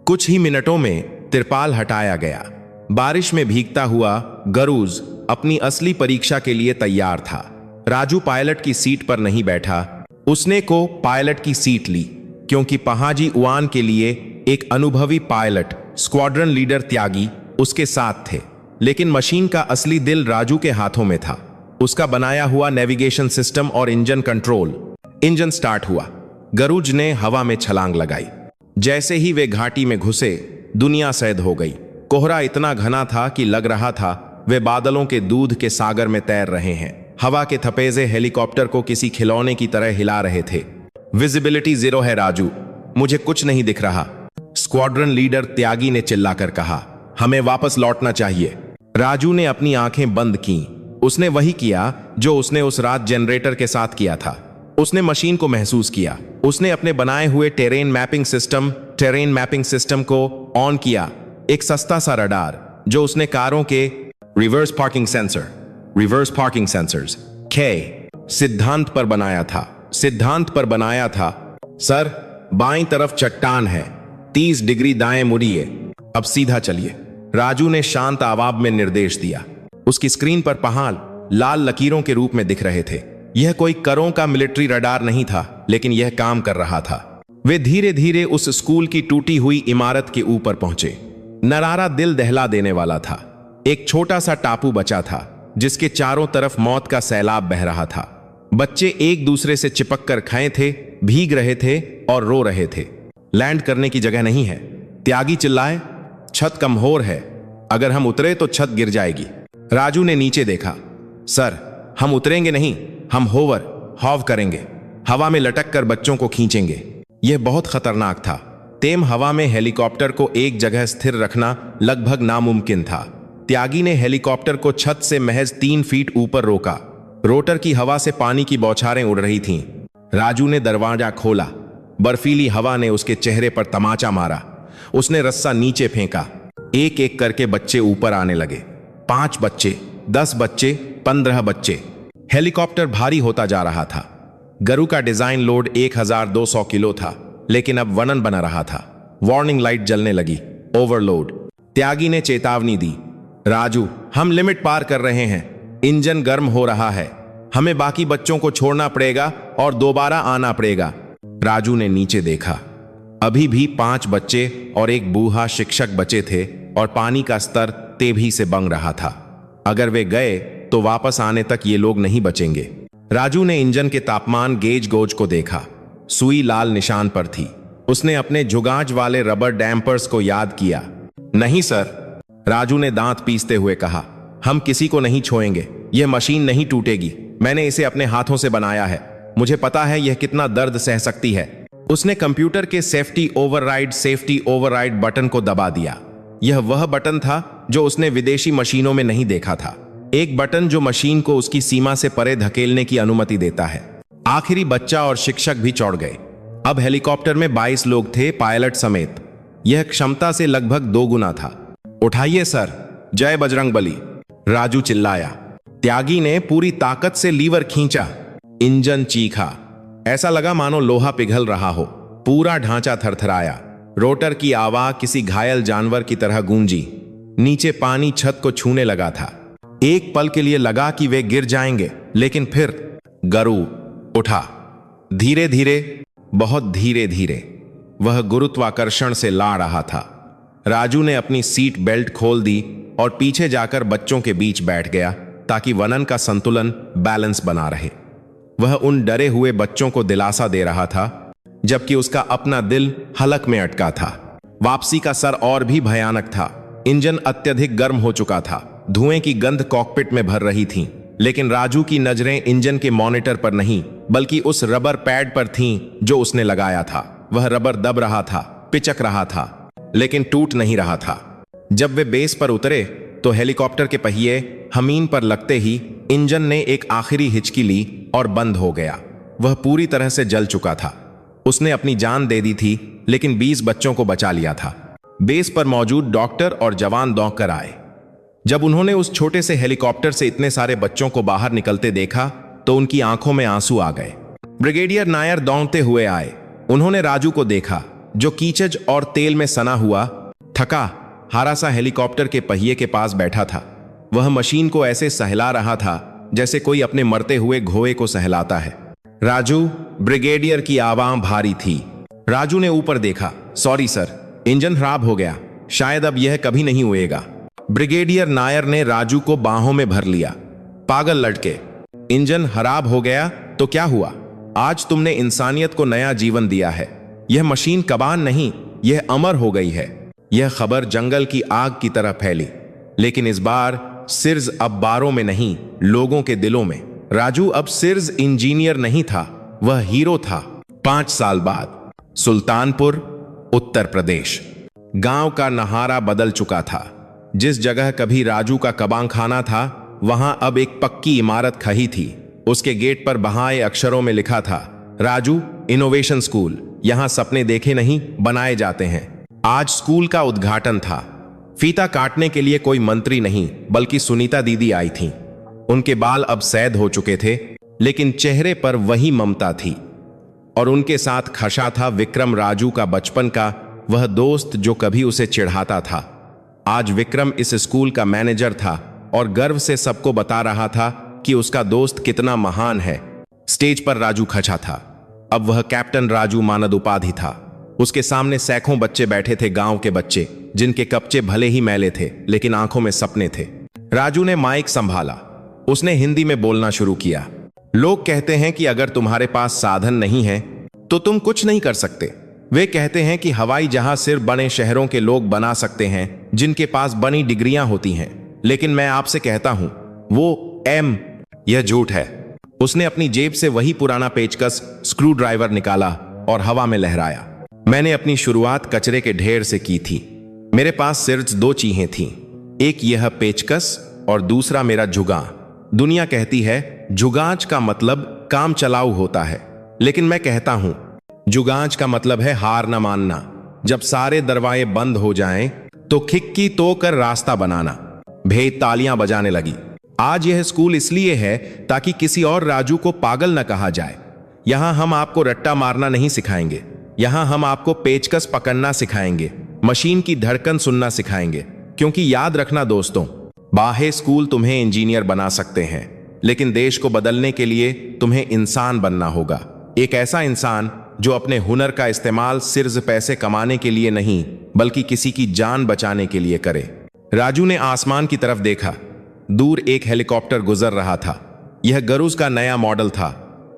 कुछ ही मिनटों में तिरपाल हटाया गया। बारिश में भीगता हुआ गरूज अपनी असली परीक्षा के लिए तैयार था। राजू पायलट की सीट पर नहीं बैठा, उसने को पायलट की सीट ली, क्योंकि पहाजी उड़ान के लिए एक अनुभवी पायलट, स्क्वाड्रन लीडर त्यागी उसके साथ थे। लेकिन मशीन का असली दिल राजू के हाथों में था। उसका बनाया हुआ नेविगेशन सिस्टम और इंजन कंट्रोल। इंजन स्टार्ट हुआ। गरुज ने हवा में छलांग लगाई। जैसे ही वे घाटी में घुसे, दुनिया सैद हो गई। कोहरा इतना घना था कि लग रहा था वे बादलों के दूध के सागर में तैर रहे हैं। हवा के थपेजे हेलीकॉप्टर को किसी खिलौने की तरह हिला रहे थे। विजिबिलिटी 0 है राजू, मुझे कुछ नहीं दिख रहा। स्क्वाड्रन लीडर त्यागी ने चिल्लाकर कहा, हमें वापस लौटना चाहिए। राजू ने अपनी आंखें बंद की। उसने वही किया जो उसने उस रात जनरेटर के साथ किया था। उसने मशीन को महसूस किया। उसने अपने बनाए हुए टेरेन मैपिंग सिस्टम को ऑन किया। एक सस्ता सा रडार जो उसने कारों के रिवर्स पार्किंग सेंसर्स के सिद्धांत पर बनाया था। सर, बाईं तरफ चट्टान है, 30 डिग्री दाएं मुड़िए, अब सीधा चलिए। राजू ने शांत आवाज में निर्देश दिया। उसकी स्क्रीन पर पहाड़ लाल लकीरों के रूप में दिख रहे थे। यह कोई करों का मिलिट्री रडार नहीं था, लेकिन यह काम कर रहा था। वे धीरे धीरे उस स्कूल की टूटी हुई इमारत के ऊपर पहुंचे। नरारा दिल दहला देने वाला था। एक छोटा सा टापू बचा था जिसके चारों तरफ मौत का सैलाब बह रहा था। बच्चे एक दूसरे से चिपक कर खाए थे, भीग रहे थे और रो रहे थे। लैंड करने की जगह नहीं है, त्यागी चिल्लाए। छत कमजोर है, अगर हम उतरे तो छत गिर जाएगी। राजू ने नीचे देखा। सर, हम उतरेंगे नहीं, हम हॉव करेंगे। हवा में लटक कर बच्चों को खींचेंगे। यह बहुत खतरनाक था। तेम हवा में हेलीकॉप्टर को एक जगह स्थिर रखना लगभग नामुमकिन था। त्यागी ने हेलीकॉप्टर को छत से महज 3 फीट ऊपर रोका। रोटर की हवा से पानी की बौछारें उड़ रही थीं। राजू ने दरवाजा खोला। बर्फीली हवा ने उसके चेहरे पर तमाचा मारा। उसने रस्सा नीचे फेंका। एक एक करके बच्चे ऊपर आने लगे। 5 बच्चे, 10 बच्चे, 15 बच्चे। हेलीकॉप्टर भारी होता जा रहा था। गरु का डिजाइन लोड 1200 किलो था, लेकिन अब वनन बना रहा था। वार्निंग लाइट जलने लगी। ओवरलोड। त्यागी ने चेतावनी दी। राजू, हम लिमिट पार कर रहे हैं। इंजन गर्म हो रहा है। हमें बाकी बच्चों को छोड़ना पड़ेगा और दोबारा आना पड़ेगा। राजू ने नीचे देखा। अभी भी 5 बच्चे और एक बूढ़ा शिक्षक बचे थे और पानी का स्तर तेजी से बंग रहा था। अगर वे गए तो वापस आने तक ये लोग नहीं बचेंगे। राजू ने इंजन के तापमान गेज गोज को देखा। सुई लाल निशान पर थी। उसने अपने झुगाज वाले रबर डैम्पर्स को याद किया। नहीं सर, राजू ने दांत पीसते हुए कहा, हम किसी को नहीं छोएंगे। यह मशीन नहीं टूटेगी। मैंने इसे अपने हाथों से बनाया है। मुझे पता है यह कितना दर्द सह सकती है। उसने कंप्यूटर के सेफ्टी ओवरराइड बटन को दबा दिया। यह वह बटन था जो उसने विदेशी मशीनों में नहीं देखा था। एक बटन जो मशीन को उसकी सीमा से परे धकेलने की अनुमति देता है। आखिरी बच्चा और शिक्षक भी चौड़ गए। अब हेलीकॉप्टर में 22 लोग थे, पायलट समेत। यह क्षमता से लगभग 2 गुना था। उठाइए सर, जय बजरंगबली, राजू चिल्लाया। त्यागी ने पूरी ताकत से लीवर खींचा। इंजन चीखा। ऐसा लगा मानो लोहा पिघल रहा हो। पूरा ढांचा थरथराया। रोटर की आवाज किसी घायल जानवर की तरह गूंजी। नीचे पानी छत को छूने लगा था। एक पल के लिए लगा कि वे गिर जाएंगे, लेकिन फिर गरु उठा। धीरे धीरे, बहुत धीरे धीरे। वह गुरुत्वाकर्षण से ला रहा था। राजू ने अपनी सीट बेल्ट खोल दी और पीछे जाकर बच्चों के बीच बैठ गया ताकि वनन का संतुलन बैलेंस बना रहे। वह उन डरे हुए बच्चों को दिलासा दे रहा था, जबकि उसका अपना दिल हलक में अटका था। वापसी का सर और भी भयानक था। इंजन अत्यधिक गर्म हो चुका था। धुएं की गंध कॉकपिट में भर रही थी, लेकिन राजू की नजरें इंजन के मॉनिटर पर नहीं, बल्कि उस रबर पैड पर थीं जो उसने लगाया था। वह रबर दब रहा था, पिचक रहा था, लेकिन टूट नहीं रहा था। जब वे बेस पर उतरे तो हेलीकॉप्टर के पहिए जमीन पर लगते ही इंजन ने एक आखिरी हिचकी ली और बंद हो गया। वह पूरी तरह से जल चुका था। उसने अपनी जान दे दी थी, लेकिन 20 बच्चों को बचा लिया था। बेस पर मौजूद डॉक्टर और जवान दौड़ कर आए। जब उन्होंने उस छोटे से हेलीकॉप्टर से इतने सारे बच्चों को बाहर निकलते देखा तो उनकी आंखों में आंसू आ गए। ब्रिगेडियर नायर दौड़ते हुए आए। उन्होंने राजू को देखा, जो कीचड़ और तेल में सना हुआ, थका हारा सा हेलीकॉप्टर के पहिए के पास बैठा था। वह मशीन को ऐसे सहला रहा था जैसे कोई अपने मरते हुए घोड़े को सहलाता है। राजू, ब्रिगेडियर की आवाज भारी थी। राजू ने ऊपर देखा। सॉरी सर, इंजन खराब हो गया, शायद अब यह कभी नहीं होएगा। ब्रिगेडियर नायर ने राजू को बाहों में भर लिया। पागल लड़के, इंजन खराब हो गया तो क्या हुआ? आज तुमने इंसानियत को नया जीवन दिया है। यह मशीन कबान नहीं, यह अमर हो गई है। यह खबर जंगल की आग की तरह फैली, लेकिन इस बार सिर्फ अखबारों में नहीं, लोगों के दिलों में। राजू अब सिर्फ इंजीनियर नहीं था, वह हीरो था। 5 साल बाद सुल्तानपुर, उत्तर प्रदेश। गांव का नहारा बदल चुका था। जिस जगह कभी राजू का कबांग खाना था, वहां अब एक पक्की इमारत खड़ी थी। उसके गेट पर बहाए अक्षरों में लिखा था, राजू इनोवेशन स्कूल, यहां सपने देखे नहीं बनाए जाते हैं। आज स्कूल का उद्घाटन था। फीता काटने के लिए कोई मंत्री नहीं, बल्कि सुनीता दीदी आई थीं। उनके बाल अब सैद हो चुके थे, लेकिन चेहरे पर वही ममता थी। और उनके साथ खशा था विक्रम, राजू का बचपन का वह दोस्त जो कभी उसे चिढ़ाता था। आज विक्रम इस स्कूल का मैनेजर था और गर्व से सबको बता रहा था कि उसका दोस्त कितना महान है। स्टेज पर राजू खचा था। अब वह कैप्टन राजू मानद उपाधि था। उसके सामने सैकड़ों बच्चे बैठे थे, गांव के बच्चे, जिनके कपचे भले ही मैले थे, लेकिन आंखों में सपने थे। राजू ने माइक संभाला। उसने हिंदी में बोलना शुरू किया। लोग कहते हैं कि अगर तुम्हारे पास साधन नहीं है तो तुम कुछ नहीं कर सकते। वे कहते हैं कि हवाई जहाज सिर्फ बड़े शहरों के लोग बना सकते हैं, जिनके पास बड़ी डिग्रियां होती हैं। लेकिन मैं आपसे कहता हूं, वो यह झूठ है। उसने अपनी जेब से वही पुराना पेचकस स्क्रू ड्राइवर निकाला और हवा में लहराया। मैंने अपनी शुरुआत कचरे के ढेर से की थी। मेरे पास सिर्फ 2 चीजें थीं, एक यह पेचकस और दूसरा मेरा जुगां। दुनिया कहती है जुगांच का मतलब काम चलाऊ होता है, लेकिन मैं कहता हूं जुगांच का मतलब है हार न मानना। जब सारे दरवाजे बंद हो जाएं, तो खिड़की तोड़कर रास्ता बनाना। भेद तालियां बजाने लगी। आज यह स्कूल इसलिए है ताकि किसी और राजू को पागल न कहा जाए। यहां हम आपको रट्टा मारना नहीं सिखाएंगे, यहां हम आपको पेचकस पकड़ना सिखाएंगे, मशीन की धड़कन सुनना सिखाएंगे। क्योंकि याद रखना दोस्तों, बाह्य स्कूल तुम्हें इंजीनियर बना सकते हैं, लेकिन देश को बदलने के लिए तुम्हें इंसान बनना होगा। एक ऐसा इंसान जो अपने हुनर का इस्तेमाल सिर्फ पैसे कमाने के लिए नहीं, बल्कि किसी की जान बचाने के लिए करे। राजू ने आसमान की तरफ देखा। दूर एक हेलीकॉप्टर गुजर रहा था। यह गरुज का नया मॉडल था,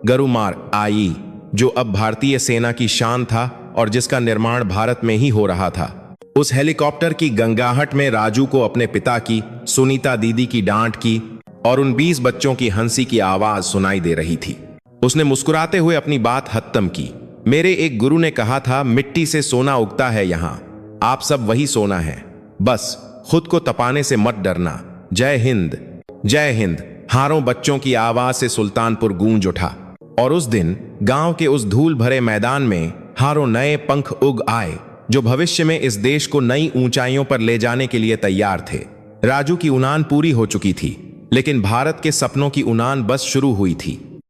गरुमार आई, जो अब भारतीय सेना की शान था और जिसका निर्माण भारत में ही हो रहा था। उस हेलीकॉप्टर की गंगाहट में राजू को अपने पिता की, सुनीता दीदी की डांट की और उन 20 बच्चों की हंसी की आवाज सुनाई दे रही थी। उसने मुस्कुराते हुए अपनी बात खत्म की। मेरे एक गुरु ने कहा था, मिट्टी से सोना उगता है यहां। आप सब वही सोना है, बस खुद को तपाने से मत डरना। जय हिंद, जय हिंद। हारों बच्चों की आवाज से सुल्तानपुर गूंज उठा और उस दिन गांव के उस धूल भरे मैदान में हारों नए पंख उग आए, जो भविष्य में इस देश को नई ऊंचाइयों पर ले जाने के लिए तैयार थे। राजू की उड़ान पूरी हो चुकी थी, लेकिन भारत के सपनों की उड़ान बस शुरू हुई थी।